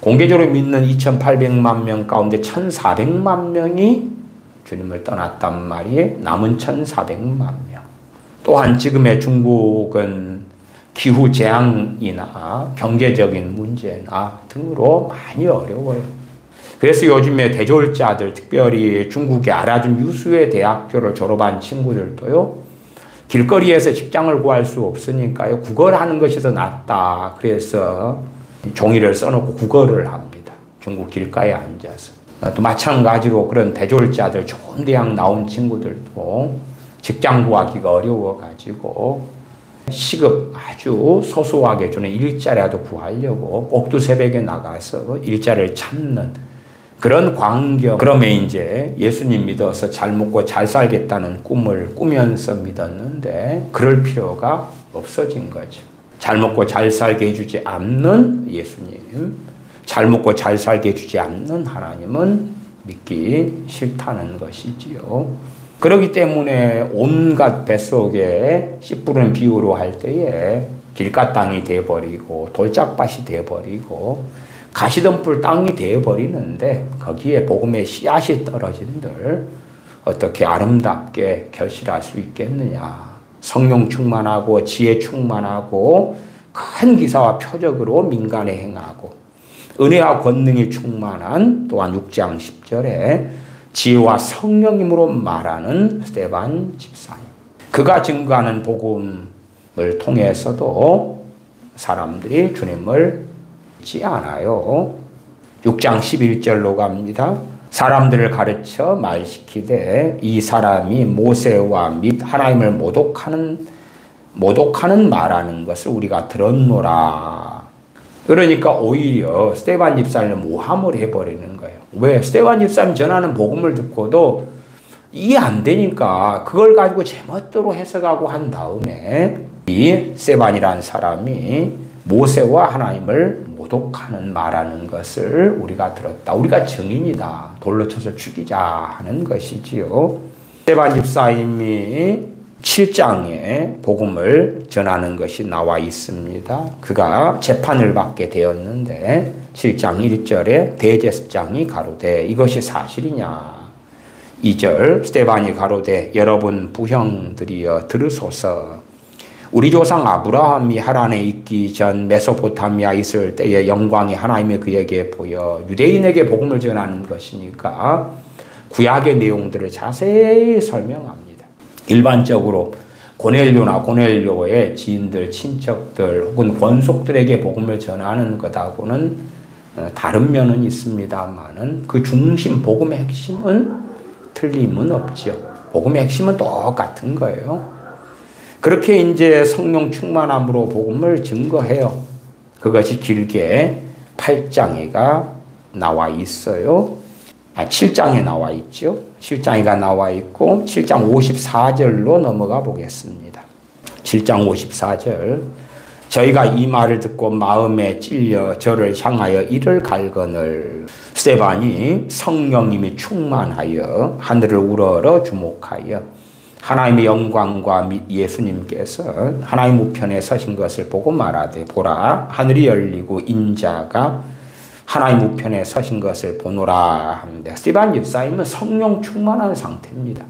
공개적으로 믿는 2,800만 명 가운데 1,400만 명이 주님을 떠났단 말이에요. 남은 1,400만 명. 또한 지금의 중국은 기후 재앙이나 경제적인 문제나 등으로 많이 어려워요. 그래서 요즘에 대졸자들, 특별히 중국의 알아준 유수의 대학교를 졸업한 친구들도요, 길거리에서 직장을 구할 수 없으니까요, 국어를 하는 것이 더 낫다. 그래서 종이를 써놓고 국어를 합니다. 중국 길가에 앉아서. 또 마찬가지로 그런 대졸자들, 좋은 대학 나온 친구들도 직장 구하기가 어려워가지고 시급 아주 소소하게 주는 일자리라도 구하려고 꼭두새벽에 나가서 일자리를 찾는 그런 광경. 그러면 이제 예수님 믿어서 잘 먹고 잘 살겠다는 꿈을 꾸면서 믿었는데 그럴 필요가 없어진 거죠. 잘 먹고 잘 살게 해주지 않는 예수님, 잘 먹고 잘 살게 해주지 않는 하나님은 믿기 싫다는 것이지요. 그렇기 때문에 온갖 뱃속에 씨 뿌리는 비유로 할 때에 길가 땅이 돼버리고 돌짝밭이 돼버리고 가시덤불 땅이 되어버리는데 거기에 복음의 씨앗이 떨어진들 어떻게 아름답게 결실할 수 있겠느냐. 성령 충만하고 지혜 충만하고 큰 기사와 표적으로 민간에 행하고 은혜와 권능이 충만한 또한 6장 10절에 지혜와 성령님으로 말하는 스데반 집사님. 그가 증거하는 복음을 통해서도 사람들이 주님을 믿지 않아요. 6장 11절로 갑니다. 사람들을 가르쳐 말시키되 이 사람이 모세와 및 하나님을 모독하는 말하는 것을 우리가 들었노라. 그러니까 오히려 스데반 집사님을 모함을 해버리는 거예요. 왜? 스데반 집사님 전하는 복음을 듣고도 이해 안 되니까 그걸 가지고 제멋대로 해석하고 한 다음에 이 스데반이라는 사람이 모세와 하나님을 모독하는 말하는 것을 우리가 들었다. 우리가 증인이다. 돌로 쳐서 죽이자 하는 것이지요. 스데반 집사님이 7장에 복음을 전하는 것이 나와 있습니다. 그가 재판을 받게 되었는데 7장 1절에 대제사장이 가로되 이것이 사실이냐. 2절 스데반이 가로되 여러분 부형들이여 들으소서. 우리 조상 아브라함이 하란에 있기 전 메소포타미아 있을 때의 영광이 하나님이 그에게 보여 유대인에게 복음을 전하는 것이니까 구약의 내용들을 자세히 설명합니다. 일반적으로 고넬료나 고넬료의 지인들, 친척들 혹은 권속들에게 복음을 전하는 것하고는 다른 면은 있습니다만은 그 중심, 복음의 핵심은 틀림은 없죠. 복음의 핵심은 똑같은 거예요. 그렇게 이제 성령 충만함으로 복음을 증거해요. 그것이 길게 8장에가 나와 있어요. 7장에 나와 있죠. 7장에가 나와 있고 7장 54절로 넘어가 보겠습니다. 7장 54절 저희가 이 말을 듣고 마음에 찔려 저를 향하여 이를 갈거늘 스데반이 성령님이 충만하여 하늘을 우러러 주목하여 하나님의 영광과 및 예수님께서 하나님 우편에 서신 것을 보고 말하되 보라 하늘이 열리고 인자가 하나님 우편에 서신 것을 보노라 합니다. 스데반 집사님은 성령 충만한 상태입니다.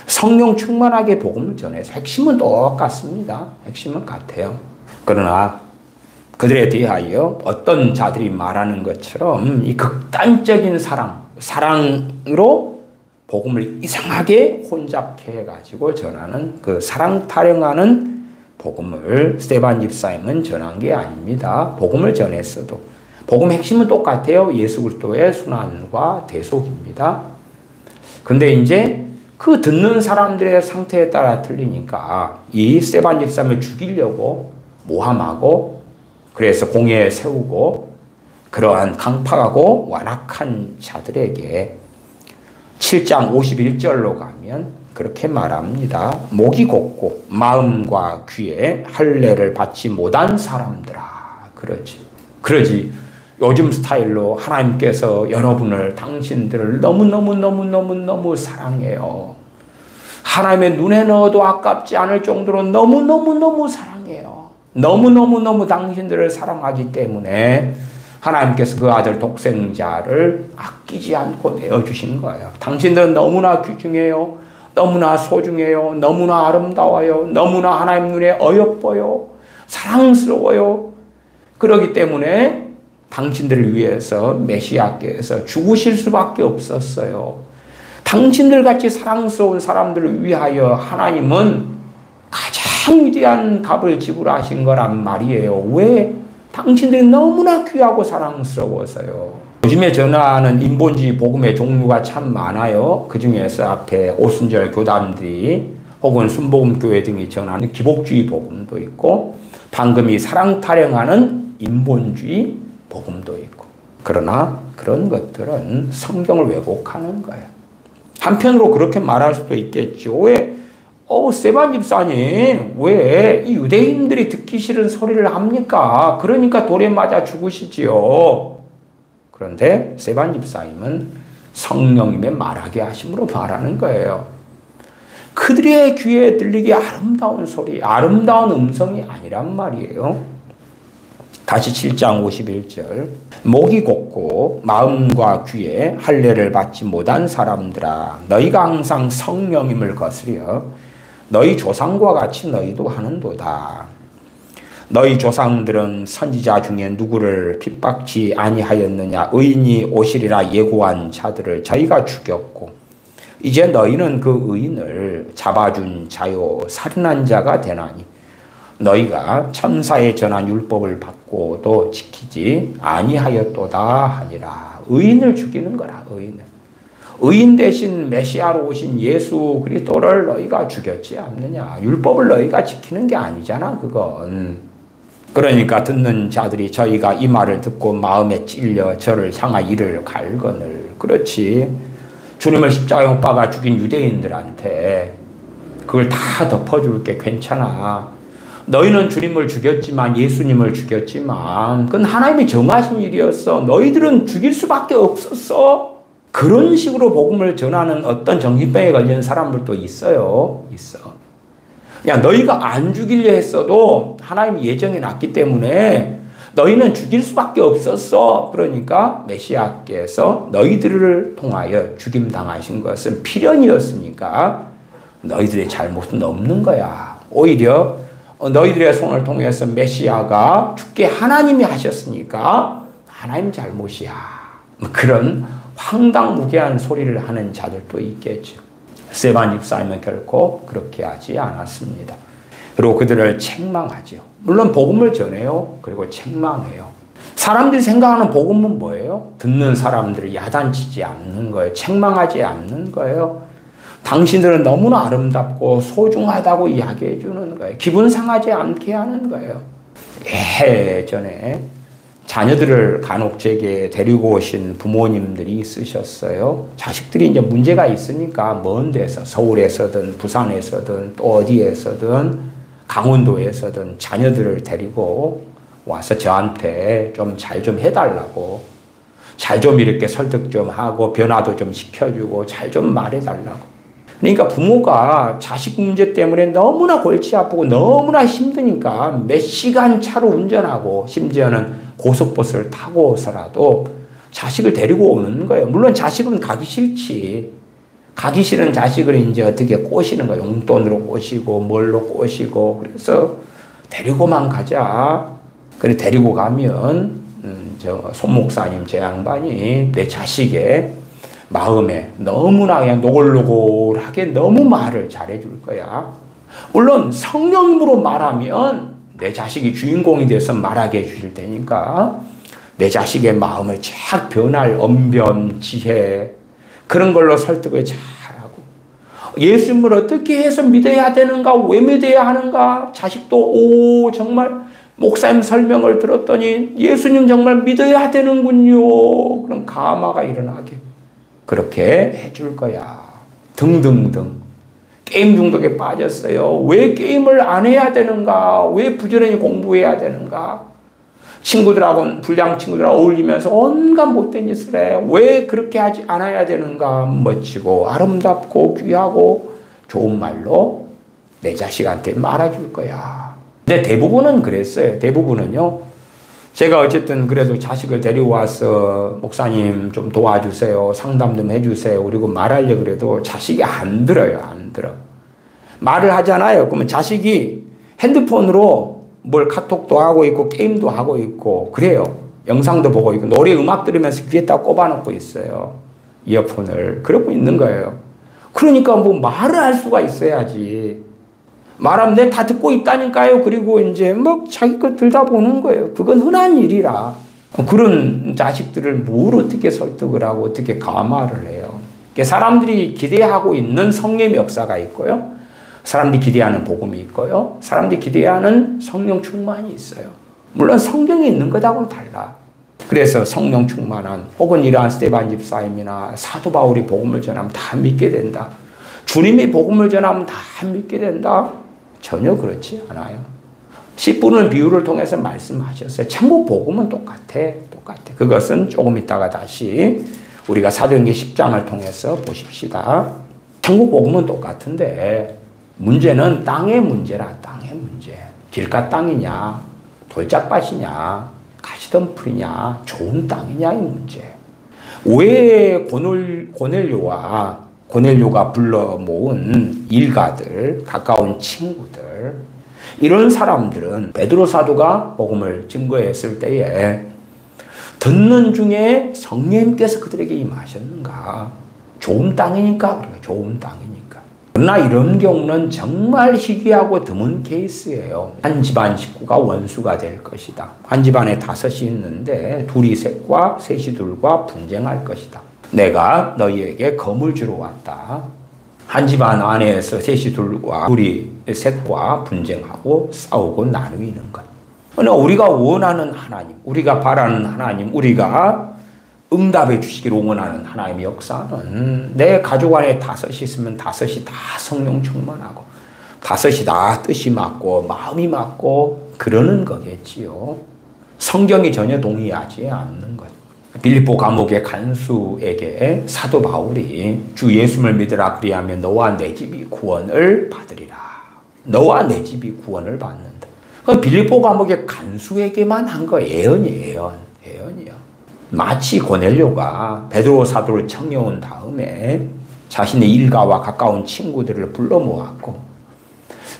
성령 충만하게 복음을 전해서 핵심은 똑같습니다. 핵심은 같아요. 그러나 그들에 대하여 어떤 자들이 말하는 것처럼 이 극단적인 사랑으로 복음을 이상하게 혼잡해 해가지고 전하는 그 사랑 타령하는 복음을 스데반 집사님은 전한 게 아닙니다. 복음을 전했어도 복음의 핵심은 똑같아요. 예수 그리스도의 순환과 대속입니다. 근데 이제 그 듣는 사람들의 상태에 따라 틀리니까 이 스데반 집사님을 죽이려고 모함하고 그래서 공회에 세우고 그러한 강팍하고 완악한 자들에게 7장 51절로 가면 그렇게 말합니다. 목이 곱고 마음과 귀에 할례를 받지 못한 사람들아. 그러지. 요즘 스타일로 하나님께서 여러분을 당신들을 너무너무 사랑해요. 하나님의 눈에 넣어도 아깝지 않을 정도로 너무너무 사랑해요. 너무너무 당신들을 사랑하기 때문에 하나님께서 그 아들 독생자를 아끼지 않고 내어주신 거예요. 당신들은 너무나 귀중해요. 너무나 소중해요. 너무나 아름다워요. 너무나 하나님 눈에 어여뻐요. 사랑스러워요. 그렇기 때문에 당신들을 위해서 메시아께서 죽으실 수밖에 없었어요. 당신들 같이 사랑스러운 사람들을 위하여 하나님은 가장 위대한 값을 지불하신 거란 말이에요. 왜? 당신들이 너무나 귀하고 사랑스러워서요. 요즘에 전하는 인본주의 복음의 종류가 참 많아요. 그 중에서 앞에 오순절 교단들이 혹은 순복음교회 등이 전하는 기복주의 복음도 있고 방금 이 사랑 타령하는 인본주의 복음도 있고 그러나 그런 것들은 성경을 왜곡하는 거예요. 한편으로 그렇게 말할 수도 있겠죠. 왜? 스데반 집사님, 왜 이 유대인들이 듣기 싫은 소리를 합니까? 그러니까 돌에 맞아 죽으시지요. 그런데 스데반 집사님은 성령님의 말하게 하심으로 말하는 거예요. 그들의 귀에 들리기 아름다운 소리, 아름다운 음성이 아니란 말이에요. 다시 7장 51절. 목이 곧고 마음과 귀에 할례를 받지 못한 사람들아, 너희가 항상 성령임을 거스려 너희 조상과 같이 너희도 하는도다. 너희 조상들은 선지자 중에 누구를 핍박지 아니하였느냐? 의인이 오시리라 예고한 자들을 저희가 죽였고 이제 너희는 그 의인을 잡아준 자요 살인한 자가 되나니 너희가 천사의 전한 율법을 받고도 지키지 아니하였도다 하니라. 의인을 죽이는 거라. 의인 대신 메시아로 오신 예수 그리스도를 너희가 죽였지 않느냐. 율법을 너희가 지키는 게 아니잖아 그건. 그러니까 듣는 자들이 저희가 이 말을 듣고 마음에 찔려 저를 향하 이를 갈거늘. 그렇지. 주님을 십자가에 못 박아 죽인 유대인들한테 그걸 다 덮어줄게. 괜찮아. 너희는 주님을 죽였지만 예수님을 죽였지만 그건 하나님이 정하신 일이었어. 너희들은 죽일 수밖에 없었어. 그런 식으로 복음을 전하는 어떤 정신병에 걸리는 사람들도 있어요. 야, 너희가 안 죽이려 했어도 하나님이 예정해 놨기 때문에 너희는 죽일 수밖에 없었어. 그러니까 메시아께서 너희들을 통하여 죽임당하신 것은 필연이었으니까 너희들의 잘못은 없는 거야. 오히려 너희들의 손을 통해서 메시아가 죽게 하나님이 하셨으니까 하나님 잘못이야. 그런 황당무계한 소리를 하는 자들도 있겠죠. 스데반 집사님은 결코 그렇게 하지 않았습니다. 그리고 그들을 책망하죠. 물론 복음을 전해요. 그리고 책망해요. 사람들이 생각하는 복음은 뭐예요? 듣는 사람들을 야단치지 않는 거예요. 책망하지 않는 거예요. 당신들은 너무나 아름답고 소중하다고 이야기해 주는 거예요. 기분 상하지 않게 하는 거예요. 예전에 자녀들을 간혹 제게 데리고 오신 부모님들이 있으셨어요. 자식들이 이제 문제가 있으니까 먼 데서 서울에서든 부산에서든 또 어디에서든 강원도에서든 자녀들을 데리고 와서 저한테 좀 잘 좀 해달라고, 잘 좀 이렇게 설득 좀 하고 변화도 좀 시켜주고 잘 좀 말해달라고. 그러니까 부모가 자식 문제 때문에 너무나 골치 아프고 너무나 힘드니까 몇 시간 차로 운전하고 심지어는 고속버스를 타고서라도 자식을 데리고 오는 거예요. 물론 자식은 가기 싫지. 가기 싫은 자식을 이제 어떻게 꼬시는 거예요. 용돈으로 꼬시고 뭘로 꼬시고. 그래서 데리고만 가자. 그래 데리고 가면 저 손목사님 제 양반이 내 자식의 마음에 너무나 그냥 노골노골하게 너무 말을 잘해줄 거야. 물론 성령으로 말하면 내 자식이 주인공이 돼서 말하게 해주실 테니까 내 자식의 마음을 쫙 변할 언변, 지혜 그런 걸로 설득을 잘하고 예수님을 어떻게 해서 믿어야 되는가, 왜 믿어야 하는가. 자식도 정말 목사님 설명을 들었더니 예수님 정말 믿어야 되는군요. 그런 감화가 일어나게 그렇게 해줄 거야. 등등등. 게임 중독에 빠졌어요. 왜 게임을 안 해야 되는가? 왜 부지런히 공부해야 되는가? 친구들하고 불량 친구들하고 어울리면서 온갖 못된 짓을 해. 왜 그렇게 하지 않아야 되는가? 멋지고 아름답고 귀하고 좋은 말로 내 자식한테 말아줄 거야. 근데 대부분은 그랬어요. 대부분은요. 제가 어쨌든 그래도 자식을 데리고 와서 목사님 좀 도와주세요. 상담 좀 해주세요. 그리고 말하려고 그래도 자식이 안 들어요. 안 들어. 말을 하잖아요. 그러면 자식이 핸드폰으로 뭘 카톡도 하고 있고 게임도 하고 있고 그래요. 영상도 보고 있고 노래 음악 들으면서 귀에다 꼽아놓고 있어요. 이어폰을. 그러고 있는 거예요. 그러니까 뭐 말을 할 수가 있어야지. 말하면 내 다 듣고 있다니까요. 그리고 이제 뭐 자기 것 들다 보는 거예요. 그건 흔한 일이라. 그런 자식들을 뭘 어떻게 설득을 하고 어떻게 감화를 해요. 사람들이 기대하고 있는 성령의 역사가 있고요. 사람들이 기대하는 복음이 있고요. 사람들이 기대하는 성령 충만이 있어요. 물론 성경에 있는 것하고는 달라. 그래서 성령 충만한 혹은 이러한 스데반 집사님이나 사도 바울이 복음을 전하면 다 믿게 된다. 주님이 복음을 전하면 다 믿게 된다. 전혀 그렇지 않아요. 씨 뿌는 비유를 통해서 말씀하셨어요. 천국 복음은 똑같아. 그것은 조금 있다가 다시 우리가 사도행전 10장을 통해서 보십시다. 천국 복음은 똑같은데 문제는 땅의 문제라. 땅의 문제. 길가 땅이냐 돌짝밭이냐 치던 풀이냐, 좋은 땅이냐의 문제. 왜 고넬료가 불러 모은 일가들, 가까운 친구들, 이런 사람들은 베드로 사도가 복음을 증거했을 때에 듣는 중에 성령님께서 그들에게 임하셨는가? 좋은 땅이니까, 좋은 땅이니까. 그러나 이런 경우는 정말 희귀하고 드문 케이스예요. 한 집안 식구가 원수가 될 것이다. 한 집안에 5이 있는데 둘이 셋과 셋이 둘과 분쟁할 것이다. 내가 너희에게 검을 주러 왔다. 한 집안 안에서 셋이 둘이 셋과 분쟁하고 싸우고 나누이는 것. 그러나 우리가 원하는 하나님, 우리가 바라는 하나님, 우리가 응답해 주시기를 원하는 하나님의 역사는 내 가족 안에 5이 있으면 5이 다 성령 충만하고 5이 다 뜻이 맞고 마음이 맞고 그러는 거겠지요. 성경이 전혀 동의하지 않는 것. 빌립보 감옥의 간수에게 사도 바울이 주 예수를 믿으라 그리하면 너와 내 집이 구원을 받으리라. 너와 내 집이 구원을 받는다. 빌립보 감옥의 간수에게만 한 거 예언이에요. 마치 고넬료가 베드로 사도를 청해온 다음에 자신의 일가와 가까운 친구들을 불러 모았고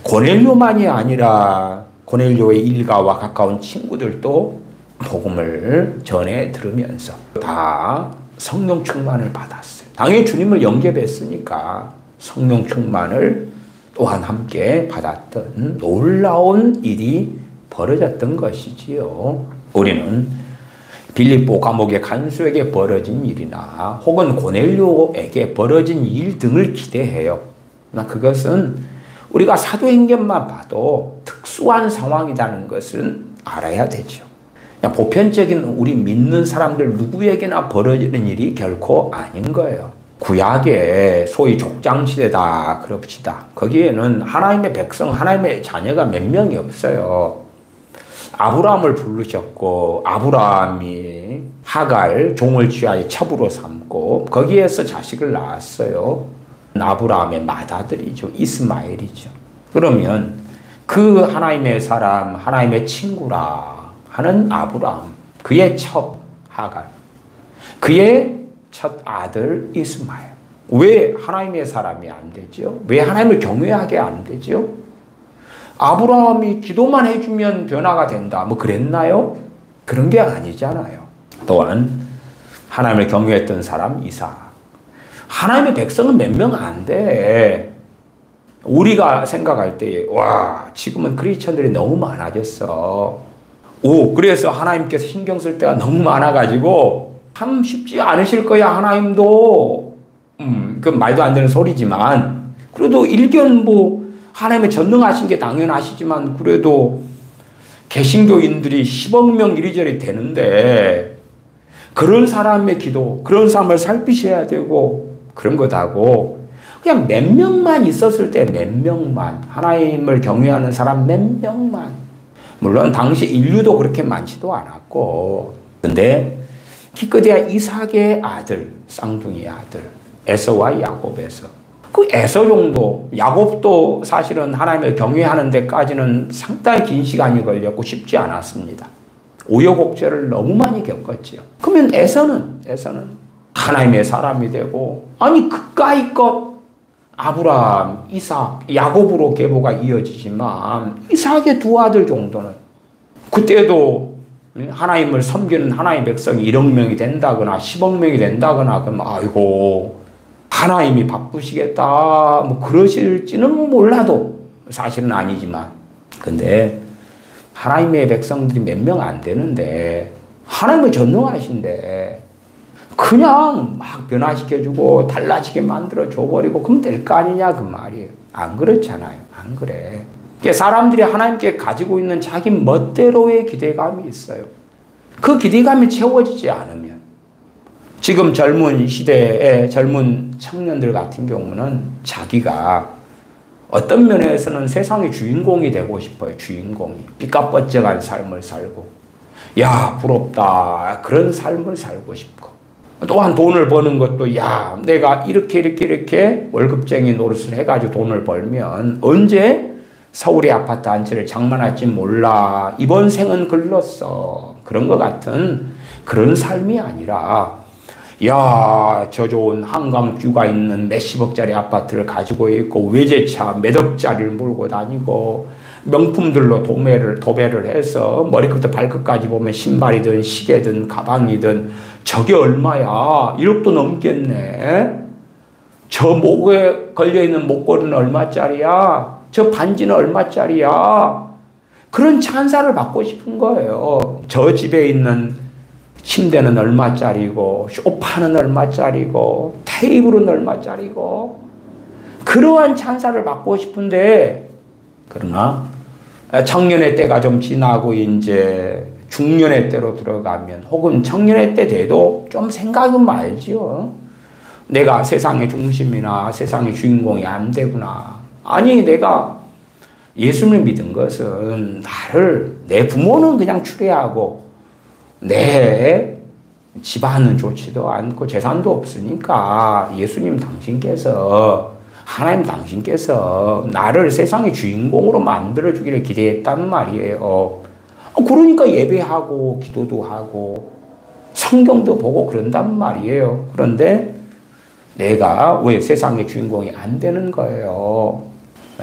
고넬료만이 아니라 고넬료의 일가와 가까운 친구들도 복음을 전해 들으면서 다 성령 충만을 받았어요. 당연히 주님을 영접했으니까 성령 충만을 또한 함께 받았던 놀라운 일이 벌어졌던 것이지요. 우리는 빌립보 감옥의 간수에게 벌어진 일이나 혹은 고넬료에게 벌어진 일 등을 기대해요. 그러나 그것은 우리가 사도행전만 봐도 특수한 상황이라는 것은 알아야 되죠. 그냥 보편적인 우리 믿는 사람들 누구에게나 벌어지는 일이 결코 아닌 거예요. 구약의 소위 족장시대다 그럽시다. 거기에는 하나님의 백성, 하나님의 자녀가 몇 명이 없어요. 아브라함을 부르셨고 아브라함이 하갈 종을 취하여 첩으로 삼고 거기에서 자식을 낳았어요. 아브라함의 맏아들이죠. 이스마엘이죠. 그러면 그 하나님의 사람, 하나님의 친구라 하는 아브라함, 그의 첩 하갈, 그의 첫 아들 이스마엘. 왜 하나님의 사람이 안 되죠? 왜 하나님을 경외하게 안 되죠? 아브라함이 기도만 해주면 변화가 된다. 뭐 그랬나요? 그런 게 아니잖아요. 또한 하나님을 경외했던 사람 이삭. 하나님의 백성은 몇 명 안 돼. 우리가 생각할 때 와 지금은 크리스천들이 너무 많아졌어. 그래서 하나님께서 신경 쓸 때가 너무 많아가지고 참 쉽지 않으실 거야 하나님도. 그 말도 안 되는 소리지만 그래도 일견 하나님의 전능하신 게 당연하시지만 그래도 개신교인들이 10억 명 이리저리 되는데 그런 사람의 기도, 그런 사람을 살피셔야 되고 그런 것하고 그냥 몇 명만 있었을 때 몇 명만 하나님을 경외하는 사람 몇 명만 물론 당시 인류도 그렇게 많지도 않았고 근데 기껏해야 이삭의 아들, 쌍둥이 아들 에서와 야곱에서 그 에서 정도, 야곱도 사실은 하나님을 경외하는 데까지는 상당히 긴 시간이 걸렸고 쉽지 않았습니다. 우여곡절을 너무 많이 겪었지요. 그러면 에서는 하나님의 사람이 되고 아니 그까이껏 아브라함, 이삭, 야곱으로 계보가 이어지지만 이삭의 두 아들 정도는 그때도 하나님을 섬기는 하나님의 백성이 1억 명이 된다거나 10억 명이 된다거나 그러면 아이고 하나님이 바쁘시겠다 뭐 그러실지는 몰라도 사실은 아니지만 근데 하나님의 백성들이 몇 명 안 되는데 하나님은 전능하신데 그냥 막 변화시켜주고 달라지게 만들어 줘버리고 그럼 될 거 아니냐 그 말이에요. 안 그렇잖아요. 안 그래. 사람들이 하나님께 가지고 있는 자기 멋대로의 기대감이 있어요. 그 기대감이 채워지지 않으면 지금 젊은 시대의 젊은 청년들 같은 경우는 자기가 어떤 면에서는 세상의 주인공이 되고 싶어요. 주인공이. 삐까뻔쩍한 삶을 살고 야 부럽다 그런 삶을 살고 싶고 또한 돈을 버는 것도 야 내가 이렇게 월급쟁이 노릇을 해가지고 돈을 벌면 언제 서울의 아파트 한 채를 장만할지 몰라 이번 생은 글렀어 그런 것 같은 그런 삶이 아니라, 야, 저 좋은 한강뷰가 있는 몇십억짜리 아파트를 가지고 있고 외제차 몇 억짜리를 몰고 다니고 명품들로 도배를 해서 머리끝부터 발끝까지 보면 신발이든 시계든 가방이든 저게 얼마야? 1억도 넘겠네. 저 목에 걸려있는 목걸이는 얼마짜리야? 저 반지는 얼마짜리야? 그런 찬사를 받고 싶은 거예요. 저 집에 있는 침대는 얼마짜리고, 소파는 얼마짜리고, 테이블은 얼마짜리고, 그러한 찬사를 받고 싶은데, 그러나 청년의 때가 좀 지나고 이제 중년의 때로 들어가면, 혹은 청년의 때 돼도 좀 생각은 말지요. 내가 세상의 중심이나 세상의 주인공이 안 되구나. 아니, 내가 예수를 믿은 것은 내 부모는 그냥 추례하고 내 집안은 좋지도 않고 재산도 없으니까 예수님 당신께서, 하나님 당신께서 나를 세상의 주인공으로 만들어주기를 기대했단 말이에요. 그러니까 예배하고 기도도 하고 성경도 보고 그런단 말이에요. 그런데 내가 왜 세상의 주인공이 안 되는 거예요?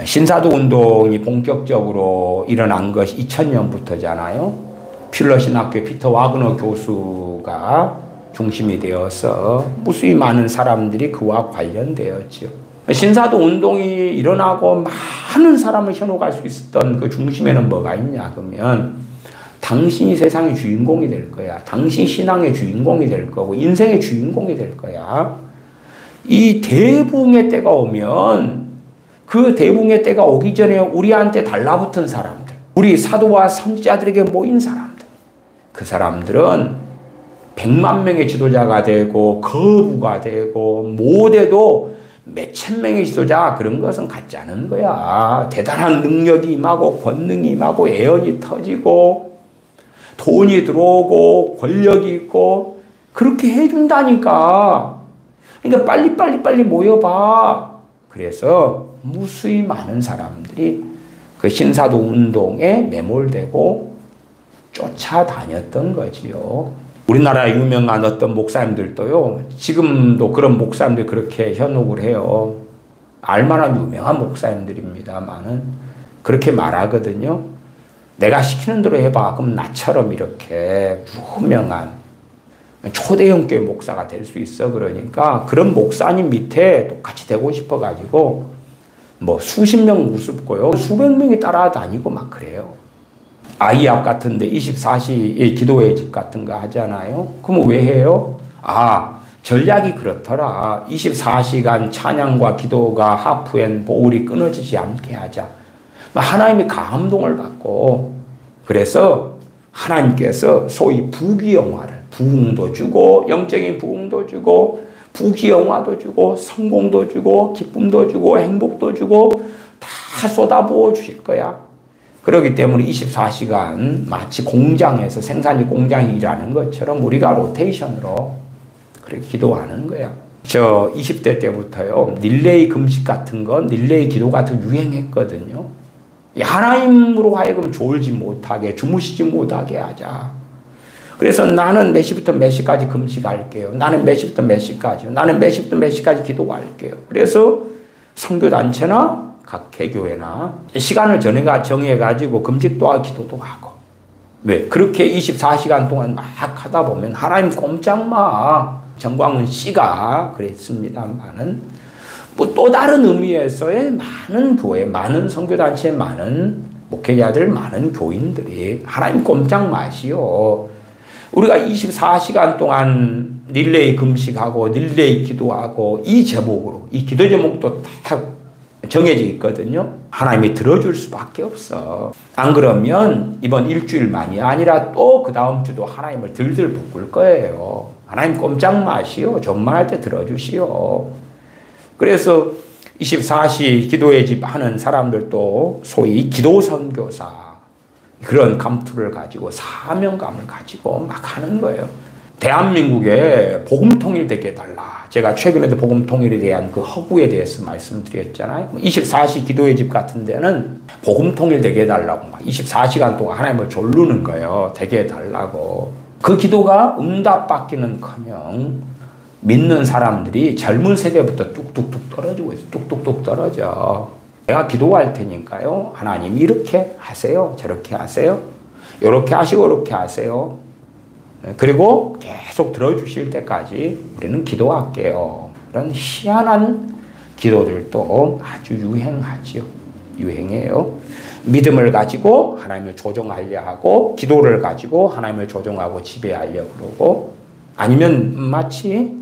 신사도 운동이 본격적으로 일어난 것이 2000년부터잖아요. 필러 신학교 피터 와그너 교수가 중심이 되어서 무수히 많은 사람들이 그와 관련되었죠. 신사도 운동이 일어나고 많은 사람을 현혹할 수 있었던 그 중심에는 뭐가 있냐 그러면, 당신이 세상의 주인공이 될 거야. 당신 신앙의 주인공이 될 거고 인생의 주인공이 될 거야. 이 대붕의 때가 오면, 그 대붕의 때가 오기 전에 우리한테 달라붙은 사람들, 우리 사도와 선지자들에게 모인 사람들, 그 사람들은 100만 명의 지도자가 되고 거부가 되고 못해도 몇천 명의 지도자, 그런 것은 갖지 않은 거야. 대단한 능력이 임하고 권능이 임하고 애연이 터지고 돈이 들어오고 권력이 있고 그렇게 해준다니까. 그러니까 빨리 모여봐. 그래서 무수히 많은 사람들이 그 신사도 운동에 매몰되고 쫓아다녔던 거지요. 우리나라 유명한 어떤 목사님들도요, 지금도 그런 목사님들이 그렇게 현혹을 해요. 알만한 유명한 목사님들입니다만은 그렇게 말하거든요. 내가 시키는 대로 해봐. 그럼 나처럼 이렇게 유명한 초대형 교회 목사가 될 수 있어. 그러니까 그런 목사님 밑에 똑같이 되고 싶어가지고 뭐 수십 명 우습고요, 수백 명이 따라다니고 막 그래요. 아이 앞 같은데 24시 기도회 집 같은 거 하잖아요. 그럼 왜 해요? 전략이 그렇더라. 24시간 찬양과 기도가 하프앤 보울이 끊어지지 않게 하자. 하나님이 감동을 받고, 그래서 하나님께서 소위 부귀영화를, 부흥도 주고 영적인 부흥도 주고 부귀영화도 주고 성공도 주고 기쁨도 주고 행복도 주고 다 쏟아부어 주실 거야. 그렇기 때문에 24시간 마치 공장에서 생산이 공장이 일하는 것처럼 우리가 로테이션으로 그렇게 기도하는 거야. 저 20대 때부터요, 릴레이 금식 같은 거, 릴레이 기도 같은 거 유행했거든요. 하나님으로 하여금 졸지 못하게, 주무시지 못하게 하자. 그래서 나는 몇 시부터 몇 시까지 금식할게요. 나는 몇 시부터 몇 시까지요. 나는 몇 시부터 몇 시까지 기도할게요. 그래서 선교단체나 각 개교회나 시간을 정해가지고 금식도 하고 기도도 하고. 왜? 그렇게 24시간 동안 막 하다 보면 하나님 꼼짝 마. 정광훈 씨가 그랬습니다만은 뭐 또 다른 의미에서의 많은 교회, 많은 선교단체, 많은 목회자들, 많은 교인들이 하나님 꼼짝 마시오. 우리가 24시간 동안 릴레이 금식하고 릴레이 기도하고 이 제목으로, 이 기도 제목도 다 정해져 있거든요. 하나님이 들어줄 수밖에 없어. 안 그러면 이번 일주일만이 아니라 또 그 다음 주도 하나님을 들들 볶을 거예요. 하나님 꼼짝 마시오. 전만할 때 들어주시오. 그래서 24시 기도의 집 하는 사람들도 소위 기도 선교사, 그런 감투를 가지고 사명감을 가지고 막 하는 거예요. 대한민국에 복음 통일되게 해달라. 제가 최근에도 복음 통일에 대한 그 허구에 대해서 말씀드렸잖아요. 24시 기도의 집 같은 데는 복음 통일되게 해달라고 막 24시간 동안 하나님을 졸르는 거예요. 되게 해달라고. 그 기도가 응답받기는커녕 믿는 사람들이 젊은 세대부터 뚝뚝뚝 떨어지고 있어요. 뚝뚝뚝 떨어져. 내가 기도할 테니까요. 하나님 이렇게 하세요. 저렇게 하세요. 이렇게 하시고 이렇게 하세요. 그리고 계속 들어주실 때까지 우리는 기도할게요. 그런 희한한 기도들도 아주 유행하지요. 유행해요. 믿음을 가지고 하나님을 조종하려 하고 기도를 가지고 하나님을 조종하고 지배하려 그러고 아니면 마치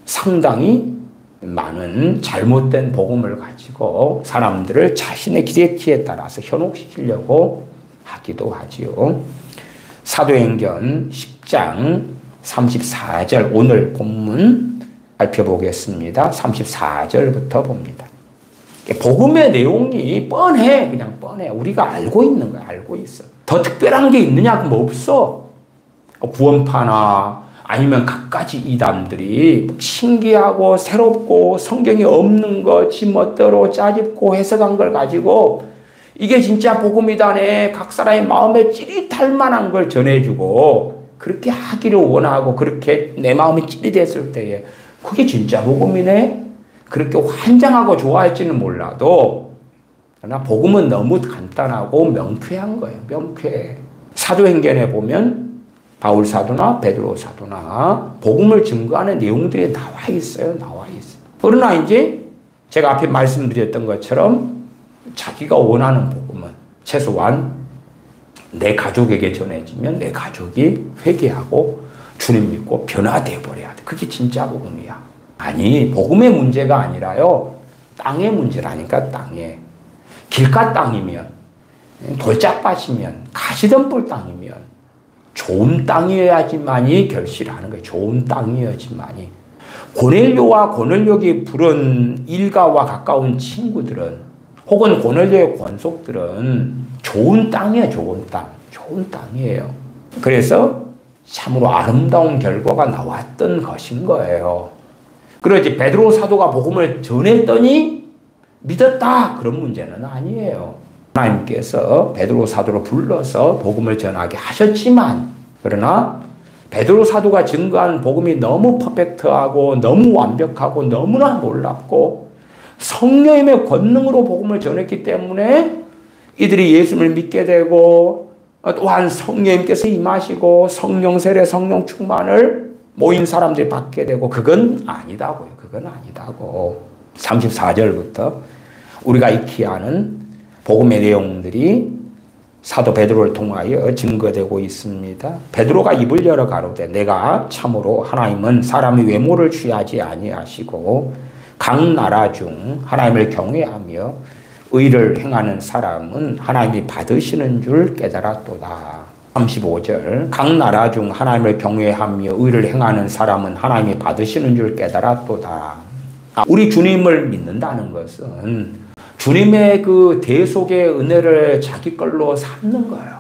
상당히 많은 잘못된 복음을 가지고 사람들을 자신의 기대치에 따라서 현혹시키려고 하기도 하지요. 사도행전 10장 34절 오늘 본문 살펴보겠습니다. 34절부터 봅니다. 복음의 내용이 뻔해. 그냥 뻔해. 우리가 알고 있는 거야. 알고 있어. 더 특별한 게 있느냐? 그럼 없어. 구원파나 아니면 갖가지 이단들이 신기하고 새롭고 성경에 없는 거 지멋대로 짜집고 해석한 걸 가지고 이게 진짜 복음이다네. 각 사람의 마음에 찌릿할 만한 걸 전해주고 그렇게 하기를 원하고 그렇게 내 마음이 찌릿했을 때에 그게 진짜 복음이네. 그렇게 환장하고 좋아할지는 몰라도 그러나 복음은 너무 간단하고 명쾌한 거예요. 명쾌해. 사도행전에 보면 바울 사도나 베드로 사도나 복음을 증거하는 내용들이 나와 있어요. 나와 있어요. 그러나 이제 제가 앞에 말씀드렸던 것처럼 자기가 원하는 복음은 최소한 내 가족에게 전해지면 내 가족이 회개하고 주님 믿고 변화되어 버려야 돼. 그게 진짜 복음이야. 아니, 복음의 문제가 아니라요. 땅의 문제라니까, 땅에. 길가 땅이면, 돌짝밭이면, 가시덤불 땅이면, 좋은 땅이어야지만이 결실하는 거예요. 좋은 땅이어야지만이. 고넬료와 고넬료에게 부른 일가와 가까운 친구들은, 혹은 고넬료의 권속들은 좋은 땅이에요, 좋은 땅. 좋은 땅이에요. 그래서 참으로 아름다운 결과가 나왔던 것인 거예요. 그러지 베드로 사도가 복음을 전했더니 믿었다 그런 문제는 아니에요. 하나님께서 베드로 사도를 불러서 복음을 전하게 하셨지만 그러나 베드로 사도가 증거한 복음이 너무 퍼펙트하고 너무 완벽하고 너무나 놀랍고 성령님의 권능으로 복음을 전했기 때문에 이들이 예수를 믿게 되고 또한 성령님께서 임하시고 성령 세례 성령 충만을 모인 사람들이 받게 되고 그건 아니다고요. 그건 아니다고. 34절부터 우리가 익히 아는 복음의 내용들이 사도 베드로를 통하여 증거되고 있습니다. 베드로가 입을 열어 가로되 내가 참으로 하나님은 사람의 외모를 취하지 아니하시고 각 나라 중 하나님을 경외하며 의를 행하는 사람은 하나님이 받으시는 줄 깨달았도다. 35절 각 나라 중 하나님을 경외하며 의를 행하는 사람은 하나님이 받으시는 줄 깨달았도다. 우리 주님을 믿는다는 것은 주님의 그 대속의 은혜를 자기 걸로 삼는 거예요.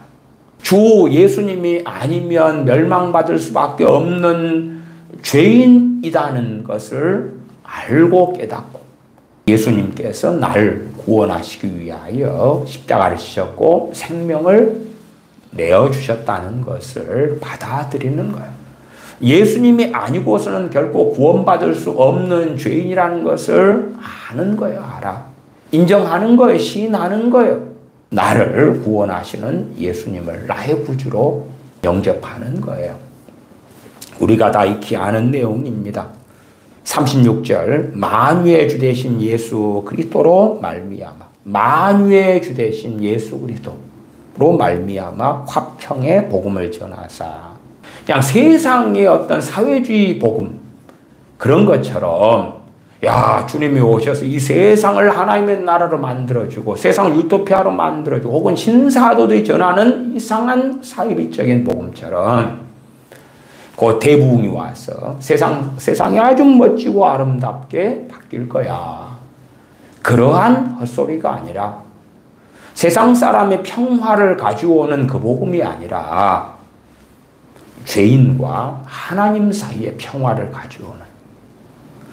주 예수님이 아니면 멸망받을 수밖에 없는 죄인이라는 것을 알고 깨닫고 예수님께서 나를 구원하시기 위하여 십자가를 지셨고 생명을 내어주셨다는 것을 받아들이는 거예요. 예수님이 아니고서는 결코 구원받을 수 없는 죄인이라는 것을 아는 거예요. 알아. 인정하는 거예요. 시인하는 거예요. 나를 구원하시는 예수님을 나의 구주로 영접하는 거예요. 우리가 다 익히 아는 내용입니다. 36절 만유의 주 되신 예수 그리스도로 말미암아 만유의 주 되신 예수 그리스도로 말미암아 화평의 복음을 전하사 그냥 세상의 어떤 사회주의 복음 그런 것처럼 야 주님이 오셔서 이 세상을 하나님의 나라로 만들어주고 세상을 유토피아로 만들어주고 혹은 신사도들이 전하는 이상한 사이비적인 복음처럼 그 대부흥이 와서 세상이 아주 멋지고 아름답게 바뀔 거야. 그러한 헛소리가 아니라 세상 사람의 평화를 가져오는 그 복음이 아니라 죄인과 하나님 사이의 평화를 가져오는,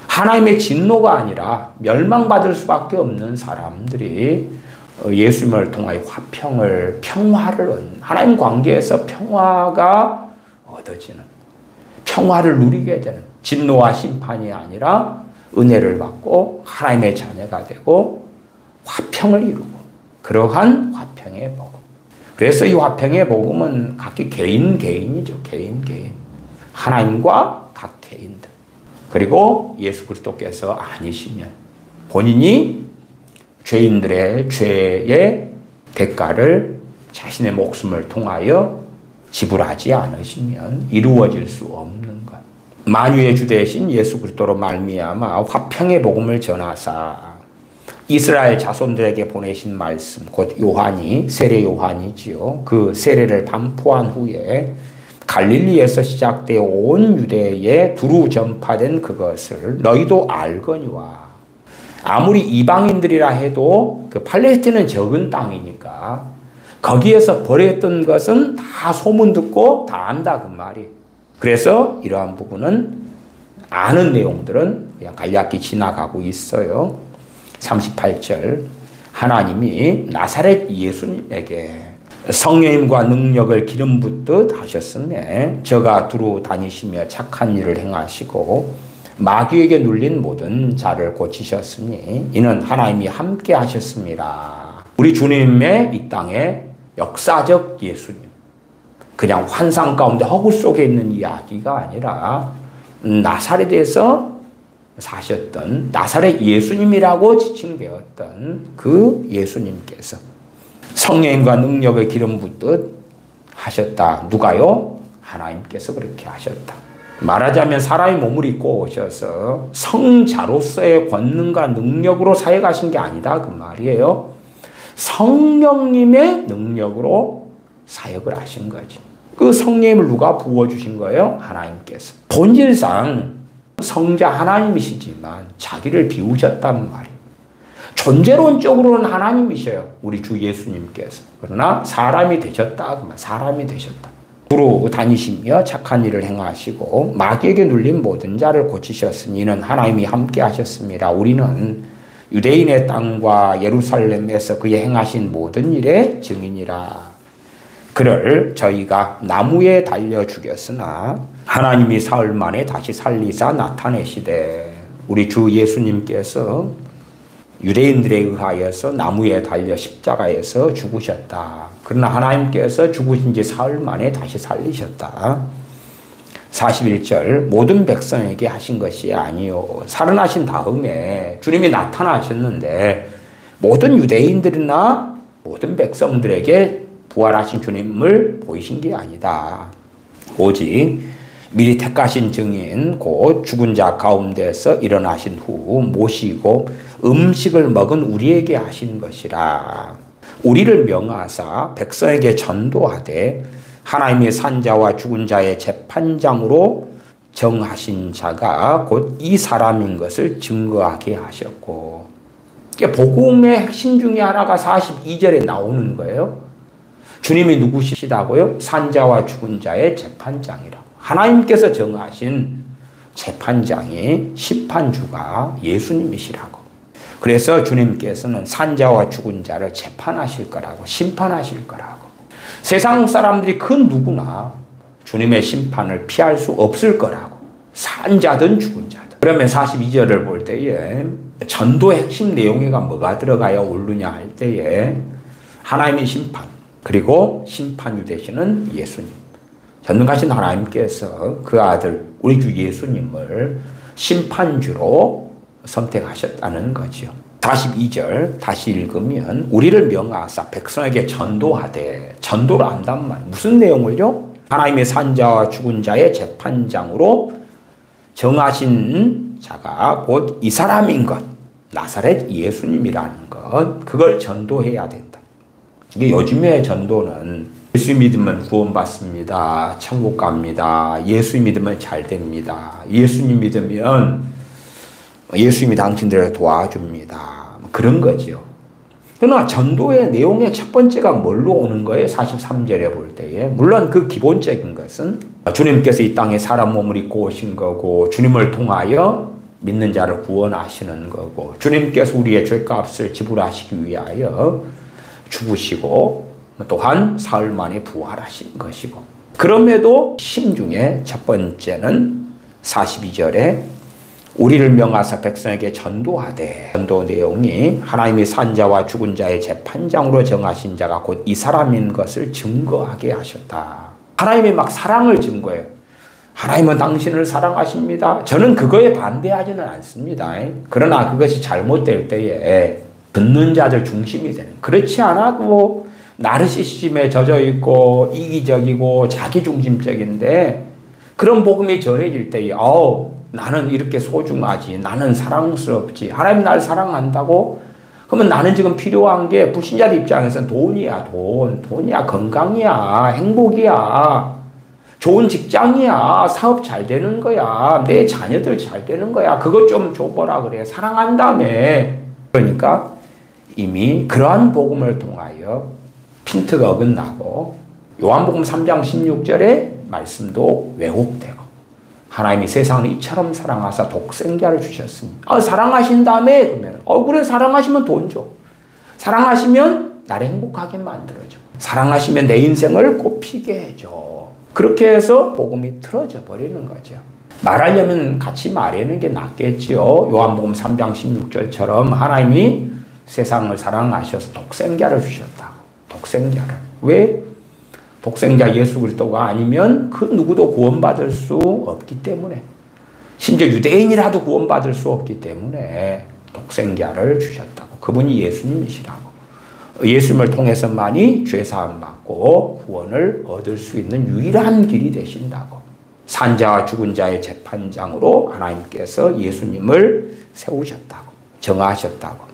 하나님의 진노가 아니라 멸망받을 수밖에 없는 사람들이 예수님을 통하여 평화를 하나님 관계에서 평화가 얻어지는, 평화를 누리게 되는, 진노와 심판이 아니라 은혜를 받고 하나님의 자녀가 되고 화평을 이루고, 그러한 화평의 복음. 그래서 이 화평의 복음은 각기 개인이죠. 개인. 하나님과 각 개인들. 그리고 예수 그리스도께서 아니시면 본인이 죄인들의 죄의 대가를 자신의 목숨을 통하여 지불하지 않으시면 이루어질 수 없는 것. 만유의 주 되신 예수 그리스도로 말미암아 화평의 복음을 전하사 이스라엘 자손들에게 보내신 말씀, 곧 요한이, 세례 요한이지요. 그 세례를 반포한 후에 갈릴리에서 시작되어 온 유대에 두루 전파된 그것을 너희도 알거니와. 아무리 이방인들이라 해도 그 팔레스틴은 적은 땅이니까 거기에서 벌였던 것은 다 소문 듣고 다 안다 그 말이. 그래서 이러한 부분은 아는 내용들은 그냥 간략히 지나가고 있어요. 38절 하나님이 나사렛 예수님에게 성령님과 능력을 기름 붓듯 하셨음에 저가 두루 다니시며 착한 일을 행하시고 마귀에게 눌린 모든 자를 고치셨으니 이는 하나님이 함께 하셨습니다. 우리 주님의 이 땅에 역사적 예수님, 그냥 환상 가운데 허구 속에 있는 이야기가 아니라 나사렛에서 사셨던 나사렛 예수님이라고 지칭되었던 그 예수님께서 성령과 능력을 기름 붓듯 하셨다. 누가요? 하나님께서 그렇게 하셨다. 말하자면 사람이 몸을 입고 오셔서 성자로서의 권능과 능력으로 사역하신 게 아니다 그 말이에요. 성령님의 능력으로 사역을 하신 거지. 그 성령님을 누가 부어주신 거예요? 하나님께서. 본질상 성자 하나님이시지만 자기를 비우셨단 말이에요. 존재론적으로는 하나님이셔요. 우리 주 예수님께서. 그러나 사람이 되셨다. 사람이 되셨다. 두루 다니시며 착한 일을 행하시고 마귀에게 눌린 모든 자를 고치셨으니 이는 하나님이 함께 하셨습니다. 우리는 유대인의 땅과 예루살렘에서 그의 행하신 모든 일의 증인이라. 그를 저희가 나무에 달려 죽였으나 하나님이 사흘 만에 다시 살리사 나타내시되. 우리 주 예수님께서 유대인들에 의하여서 나무에 달려 십자가에서 죽으셨다. 그러나 하나님께서 죽으신 지 사흘 만에 다시 살리셨다. 41절 모든 백성에게 하신 것이 아니요. 살아나신 다음에 주님이 나타나셨는데 모든 유대인들이나 모든 백성들에게 부활하신 주님을 보이신 게 아니다. 오직 미리 택하신 증인 곧 죽은 자 가운데서 일어나신 후 모시고 음식을 먹은 우리에게 하신 것이라. 우리를 명하사 백성에게 전도하되 하나님의 산자와 죽은 자의 재판장으로 정하신 자가 곧 이 사람인 것을 증거하게 하셨고. 복음의 핵심 중에 하나가 42절에 나오는 거예요. 주님이 누구시다고요? 산자와 죽은 자의 재판장이라. 하나님께서 정하신 재판장이 심판주가 예수님이시라고. 그래서 주님께서는 산자와 죽은 자를 재판하실 거라고, 심판하실 거라고. 세상 사람들이 그 누구나 주님의 심판을 피할 수 없을 거라고. 산자든 죽은 자든. 그러면 42절을 볼 때에 전도의 핵심 내용에가 뭐가 들어가야 옳느냐 할 때에 하나님의 심판, 그리고 심판주 되시는 예수님. 전능하신 하나님께서 그 아들 우리 주 예수님을 심판주로 선택하셨다는 거죠. 42절 다시 읽으면 우리를 명하사 백성에게 전도하되. 전도를 한단 말. 무슨 내용을요? 하나님의 산자와 죽은 자의 재판장으로 정하신 자가 곧 이 사람인 것. 나사렛 예수님이라는 것. 그걸 전도해야 된다. 이게 요즘의 전도는 예수 믿으면 구원받습니다. 천국 갑니다. 예수 믿으면 잘 됩니다. 예수님 믿으면 예수님이 당신들을 도와줍니다. 그런 거죠. 그러나 전도의 내용의 첫 번째가 뭘로 오는 거예요? 43절에 볼 때에. 물론 그 기본적인 것은 주님께서 이 땅에 사람 몸을 입고 오신 거고 주님을 통하여 믿는 자를 구원하시는 거고 주님께서 우리의 죄값을 지불하시기 위하여 죽으시고 또한 사흘 만에 부활하신 것이고 그럼에도 심중에 첫 번째는 42절에 우리를 명하사 백성에게 전도하되 전도 내용이 하나님이 산자와 죽은 자의 재판장으로 정하신 자가 곧 이 사람인 것을 증거하게 하셨다. 하나님이 막 사랑을 증거해요. 하나님은 당신을 사랑하십니다. 저는 그거에 반대하지는 않습니다. 그러나 그것이 잘못될 때에 듣는 자들 중심이 되는 그렇지 않아도 나르시시즘에 젖어 있고 이기적이고 자기중심적인데 그런 복음이 전해질 때에 나는 이렇게 소중하지 나는 사랑스럽지 하나님 날 사랑한다고 그러면 나는 지금 필요한 게 불신자들 입장에서는 돈이야 건강이야 행복이야 좋은 직장이야 사업 잘 되는 거야 내 자녀들 잘 되는 거야 그것 좀 줘보라 그래 사랑한다며 그러니까 이미 그러한 복음을 통하여 핀트가 어긋나고 요한복음 3장 16절의 말씀도 왜곡되고 하나님이 세상을 이처럼 사랑하사 독생자를 주셨으니 사랑하신다며 그러면 그래 사랑하시면 돈 줘 사랑하시면 나를 행복하게 만들어줘 사랑하시면 내 인생을 꽃피게 해줘 그렇게 해서 복음이 틀어져 버리는 거죠. 말하려면 같이 말하는 게 낫겠지요. 요한복음 3장 16절처럼 하나님이 세상을 사랑하셔서 독생자를 주셨다고 독생자를 왜? 독생자 예수 그리스도가 아니면 그 누구도 구원받을 수 없기 때문에 심지어 유대인이라도 구원받을 수 없기 때문에 독생자를 주셨다고 그분이 예수님이시라고 예수님을 통해서만이 죄사함 받고 구원을 얻을 수 있는 유일한 길이 되신다고 산자와 죽은 자의 재판장으로 하나님께서 예수님을 세우셨다고 정하셨다고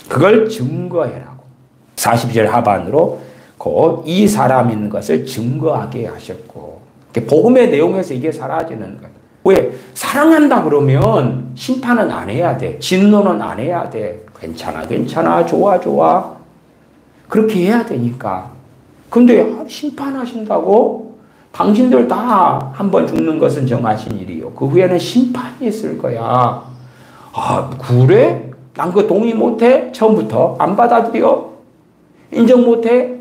그걸 증거해라고 42절 하반으로 곧 이 사람인 것을 증거하게 하셨고 복음의 내용에서 이게 사라지는 거예요. 왜? 사랑한다 그러면 심판은 안 해야 돼. 진노는 안 해야 돼. 괜찮아 좋아 그렇게 해야 되니까. 근데 심판하신다고? 당신들 다 한 번 죽는 것은 정하신 일이요. 그 후에는 심판이 있을 거야. 그래? 난 그거 동의 못해? 처음부터 안 받아들여? 인정 못해?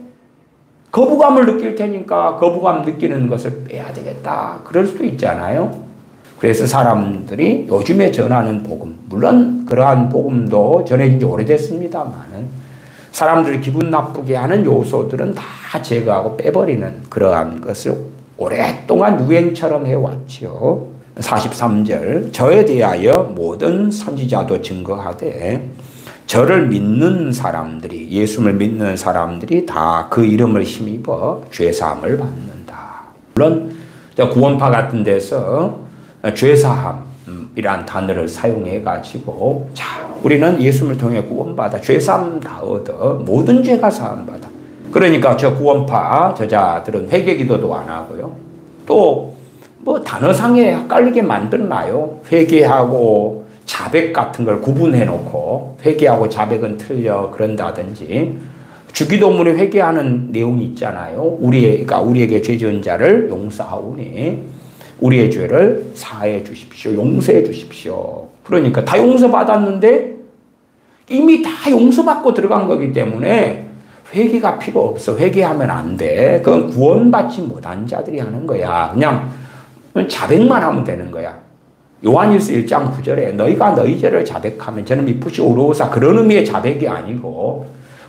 거부감을 느낄 테니까 거부감 느끼는 것을 빼야 되겠다. 그럴 수도 있잖아요. 그래서 사람들이 요즘에 전하는 복음, 물론 그러한 복음도 전해진 지 오래됐습니다만은 사람들이 기분 나쁘게 하는 요소들은 다 제거하고 빼버리는 그러한 것을 오랫동안 유행처럼 해왔죠. 43절 저에 대하여 모든 선지자도 증거하되 저를 믿는 사람들이 예수를 믿는 사람들이 다 그 이름을 힘입어 죄사함을 받는다. 물론 구원파 같은 데서 죄사함이란 단어를 사용해 가지고 우리는 예수를 통해 구원받아 죄사함 다 얻어 모든 죄가 사함받아. 그러니까 저 구원파 저자들은 회개기도도 안 하고요. 또 뭐 단어상에 헷갈리게 만들어놔요. 회개하고 자백 같은 걸 구분해 놓고 회개하고 자백은 틀려 그런다든지 주기도문에 회개하는 내용이 있잖아요. 우리에게 죄 지은 자를 용서하오니 우리의 죄를 사해 주십시오. 용서해 주십시오. 그러니까 다 용서받았는데 이미 다 용서받고 들어간 거기 때문에 회개가 필요 없어. 회개하면 안 돼. 그건 구원받지 못한 자들이 하는 거야. 그냥 자백만 하면 되는 거야. 요한일서 1장 9절에 너희가 너희 죄를 자백하면 저는 미쁘시 오로사 그런 의미의 자백이 아니고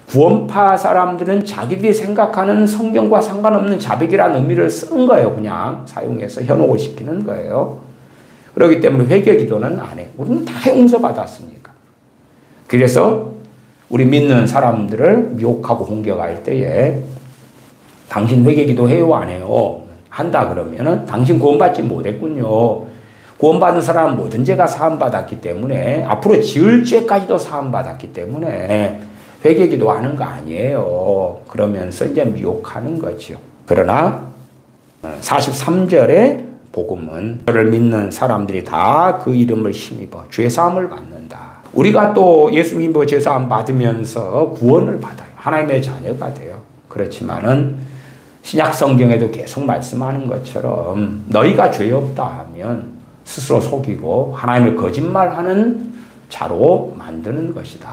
구원파 사람들은 자기들이 생각하는 성경과 상관없는 자백이라는 의미를 쓴 거예요. 그냥 사용해서 현혹을 시키는 거예요. 그렇기 때문에 회개 기도는 안 해. 우리는 다 용서받았으니까. 그래서 우리 믿는 사람들을 미혹하고 공격할 때에 당신 회개 기도 해요 안 해요? 한다 그러면은 당신 구원받지 못했군요. 구원받은 사람은 모든 죄가 사함받았기 때문에 앞으로 지을 죄까지도 사함받았기 때문에 회개기도 하는 거 아니에요. 그러면서 이제 미혹하는 거죠. 그러나 43절의 복음은 저를 믿는 사람들이 다 그 이름을 힘입어 죄사함을 받는다. 우리가 또 예수 믿어 죄사함 받으면서 구원을 받아요. 하나님의 자녀가 돼요. 그렇지만은 신약 성경에도 계속 말씀하는 것처럼 너희가 죄 없다 하면 스스로 속이고 하나님을 거짓말하는 자로 만드는 것이다.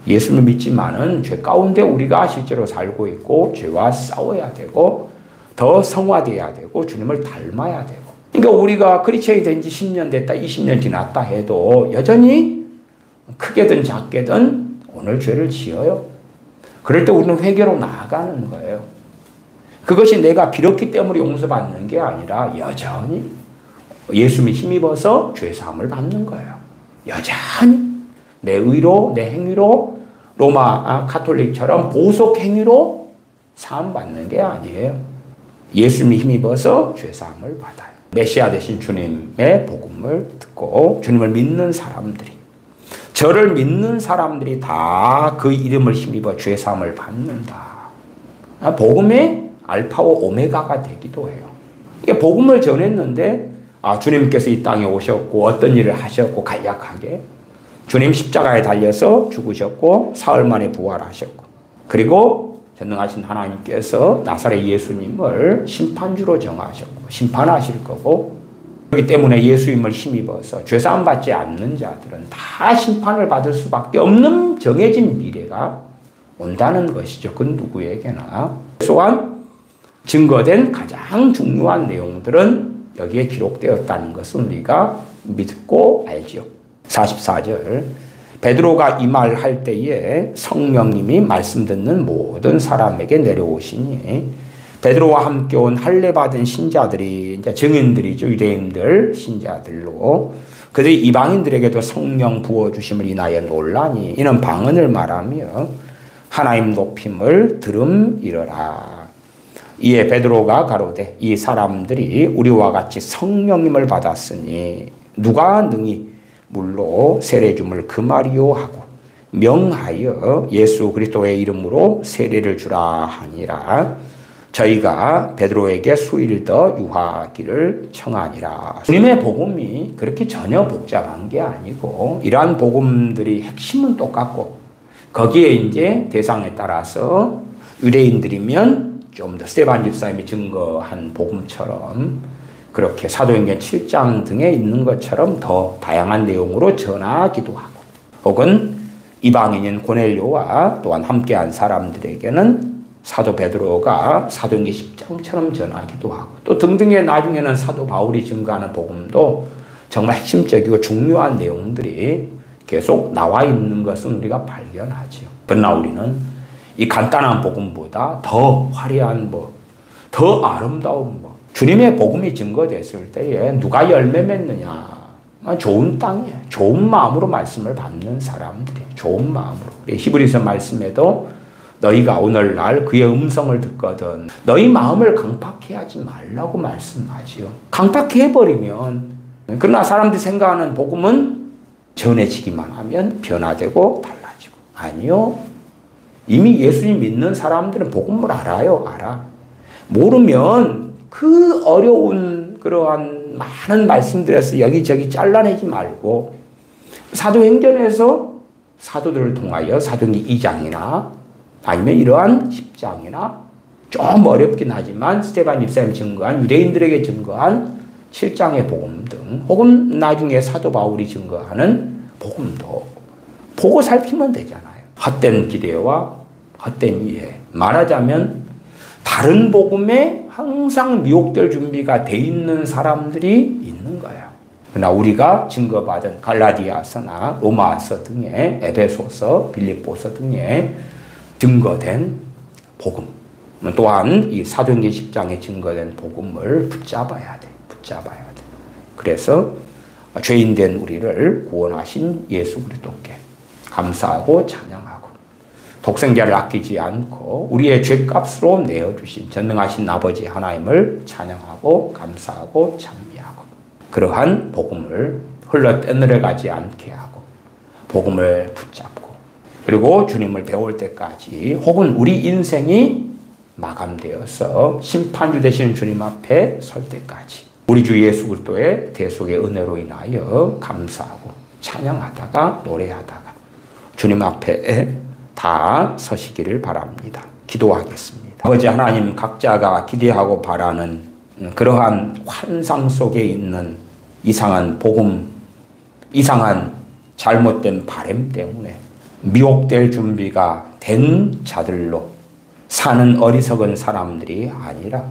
예수를 믿지만은 죄 가운데 우리가 실제로 살고 있고 죄와 싸워야 되고 더 성화돼야 되고 주님을 닮아야 되고, 그러니까 우리가 크리스천이 된 지 10년 됐다 20년 지났다 해도 여전히 크게든 작게든 오늘 죄를 지어요. 그럴 때 우리는 회개로 나아가는 거예요. 그것이 내가 빌었기 때문에 용서받는 게 아니라 여전히 예수님이 힘입어서 죄사함을 받는 거예요. 여전히 내 의로 내 행위로 로마 가톨릭처럼 보석 행위로 사함 받는 게 아니에요. 예수님이 힘입어서 죄사함을 받아요. 메시아 되신 주님의 복음을 듣고 주님을 믿는 사람들이, 저를 믿는 사람들이 다 그 이름을 힘입어 죄사함을 받는다. 복음의 알파와 오메가가 되기도 해요. 이게 복음을 전했는데 주님께서 이 땅에 오셨고 어떤 일을 하셨고 간략하게 주님 십자가에 달려서 죽으셨고 사흘 만에 부활하셨고, 그리고 전능하신 하나님께서 나사렛 예수님을 심판주로 정하셨고 심판하실 거고, 그렇기 때문에 예수님을 힘입어서 죄사함 받지 않는 자들은 다 심판을 받을 수밖에 없는 정해진 미래가 온다는 것이죠. 그 누구에게나. 또한 증거된 가장 중요한 내용들은 여기에 기록되었다는 것을 우리가 믿고 알죠. 44절, 베드로가 이 말 할 때에 성령님이 말씀 듣는 모든 사람에게 내려오시니 베드로와 함께 온 할례 받은 신자들이 이제 증인들이죠. 유대인들 신자들로 그들이 이방인들에게도 성령 부어주심을 인하여 놀라니 이는 방언을 말하며 하나님 높임을 들음이러라. 이에 베드로가 가로되 이 사람들이 우리와 같이 성령님을 받았으니 누가 능히 물로 세례 줌을 금하리요 하고 명하여 예수 그리스도의 이름으로 세례를 주라 하니라. 저희가 베드로에게 수일 더 유하기를 청하니라. 주님의 복음이 그렇게 전혀 복잡한 게 아니고 이러한 복음들이 핵심은 똑같고, 거기에 이제 대상에 따라서 유대인들이면 좀 더 스데반 집사님이 증거한 복음처럼 그렇게 사도행전 7장 등에 있는 것처럼 더 다양한 내용으로 전하기도 하고, 혹은 이방인인 고넬료와 또한 함께한 사람들에게는 사도 베드로가 사도행전 10장처럼 전하기도 하고, 또 등등의 나중에는 사도 바울이 증거하는 복음도 정말 핵심적이고 중요한 내용들이 계속 나와 있는 것은 우리가 발견하죠. 그러나 우리는 이 간단한 복음보다 더 화려한 더 아름다운 주님의 복음이 증거됐을 때에 누가 열매 맺느냐? 좋은 땅이에요. 좋은 마음으로 말씀을 받는 사람들이 좋은 마음으로. 히브리서 말씀에도 너희가 오늘날 그의 음성을 듣거든 너희 마음을 강팍해 하지 말라고 말씀하지요. 강팍해 해버리면, 그러나 사람들이 생각하는 복음은 전해지기만 하면 변화되고 달라지고, 아니요. 이미 예수님 믿는 사람들은 복음을 알아요. 알아. 모르면 그 어려운 그러한 많은 말씀들에서 여기저기 잘라내지 말고 사도행전에서 사도들을 통하여 사도행전 2장이나 아니면 이러한 10장이나 좀 어렵긴 하지만 스데반 집사님 증거한 유대인들에게 증거한 7장의 복음 등, 혹은 나중에 사도 바울이 증거하는 복음도 보고 살피면 되잖아요. 헛된 기대와 헛된 이해, 말하자면 다른 복음에 항상 미혹될 준비가 돼 있는 사람들이 있는 거예요. 그러나 우리가 증거받은 갈라디아서나 로마서 등의 에베소서, 빌립보서 등의 증거된 복음, 또한 이 사도행전 10장에 증거된 복음을 붙잡아야 돼. 붙잡아야 돼. 그래서 죄인된 우리를 구원하신 예수 그리스도께 감사하고 찬양하고, 독생자를 아끼지 않고 우리의 죄값으로 내어주신 전능하신 아버지 하나님을 찬양하고 감사하고 찬미하고, 그러한 복음을 흘러 떠내려가지 않게 하고 복음을 붙잡고, 그리고 주님을 배울 때까지 혹은 우리 인생이 마감되어서 심판주 되시는 주님 앞에 설 때까지 우리 주 예수 그리스도의 대속의 은혜로 인하여 감사하고 찬양하다가 노래하다가 주님 앞에 다 서시기를 바랍니다. 기도하겠습니다. 아버지 하나님, 각자가 기대하고 바라는 그러한 환상 속에 있는 이상한 복음, 이상한 잘못된 바람 때문에 미혹될 준비가 된 자들로 사는 어리석은 사람들이 아니라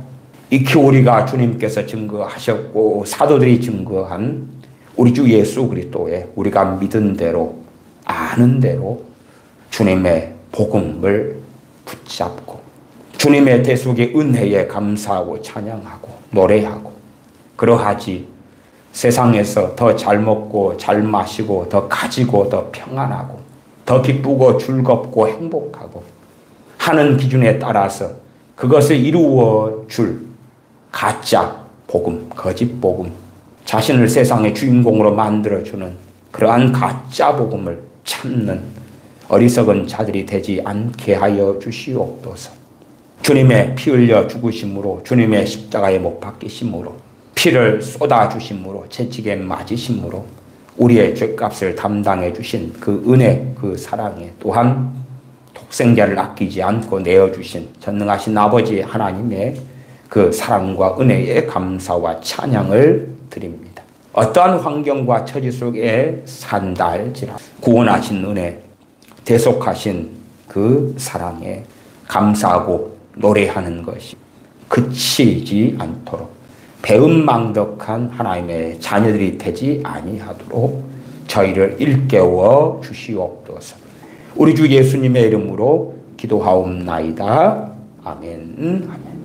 익히 우리가 주님께서 증거하셨고 사도들이 증거한 우리 주 예수 그리스도의 우리가 믿은 대로 아는 대로 주님의 복음을 붙잡고 주님의 대속의 은혜에 감사하고 찬양하고 노래하고 그러하지 세상에서 더 잘 먹고 잘 마시고 더 가지고 더 평안하고 더 기쁘고 즐겁고 행복하고 하는 기준에 따라서 그것을 이루어 줄 가짜 복음, 거짓 복음, 자신을 세상의 주인공으로 만들어주는 그러한 가짜 복음을 참는 어리석은 자들이 되지 않게 하여 주시옵소서. 주님의 피 흘려 죽으심으로 주님의 십자가에 못 박히심으로 피를 쏟아주심으로 채찍에 맞으심으로 우리의 죄값을 담당해 주신 그 은혜, 그 사랑에 또한 독생자를 아끼지 않고 내어주신 전능하신 아버지 하나님의 그 사랑과 은혜에 감사와 찬양을 드립니다. 어떠한 환경과 처지 속에 산다 할지라도 구원하신 은혜, 대속하신 그 사랑에 감사하고 노래하는 것이 그치지 않도록 배은망덕한 하나님의 자녀들이 되지 아니하도록 저희를 일깨워 주시옵소서. 우리 주 예수님의 이름으로 기도하옵나이다. 아멘. 아멘.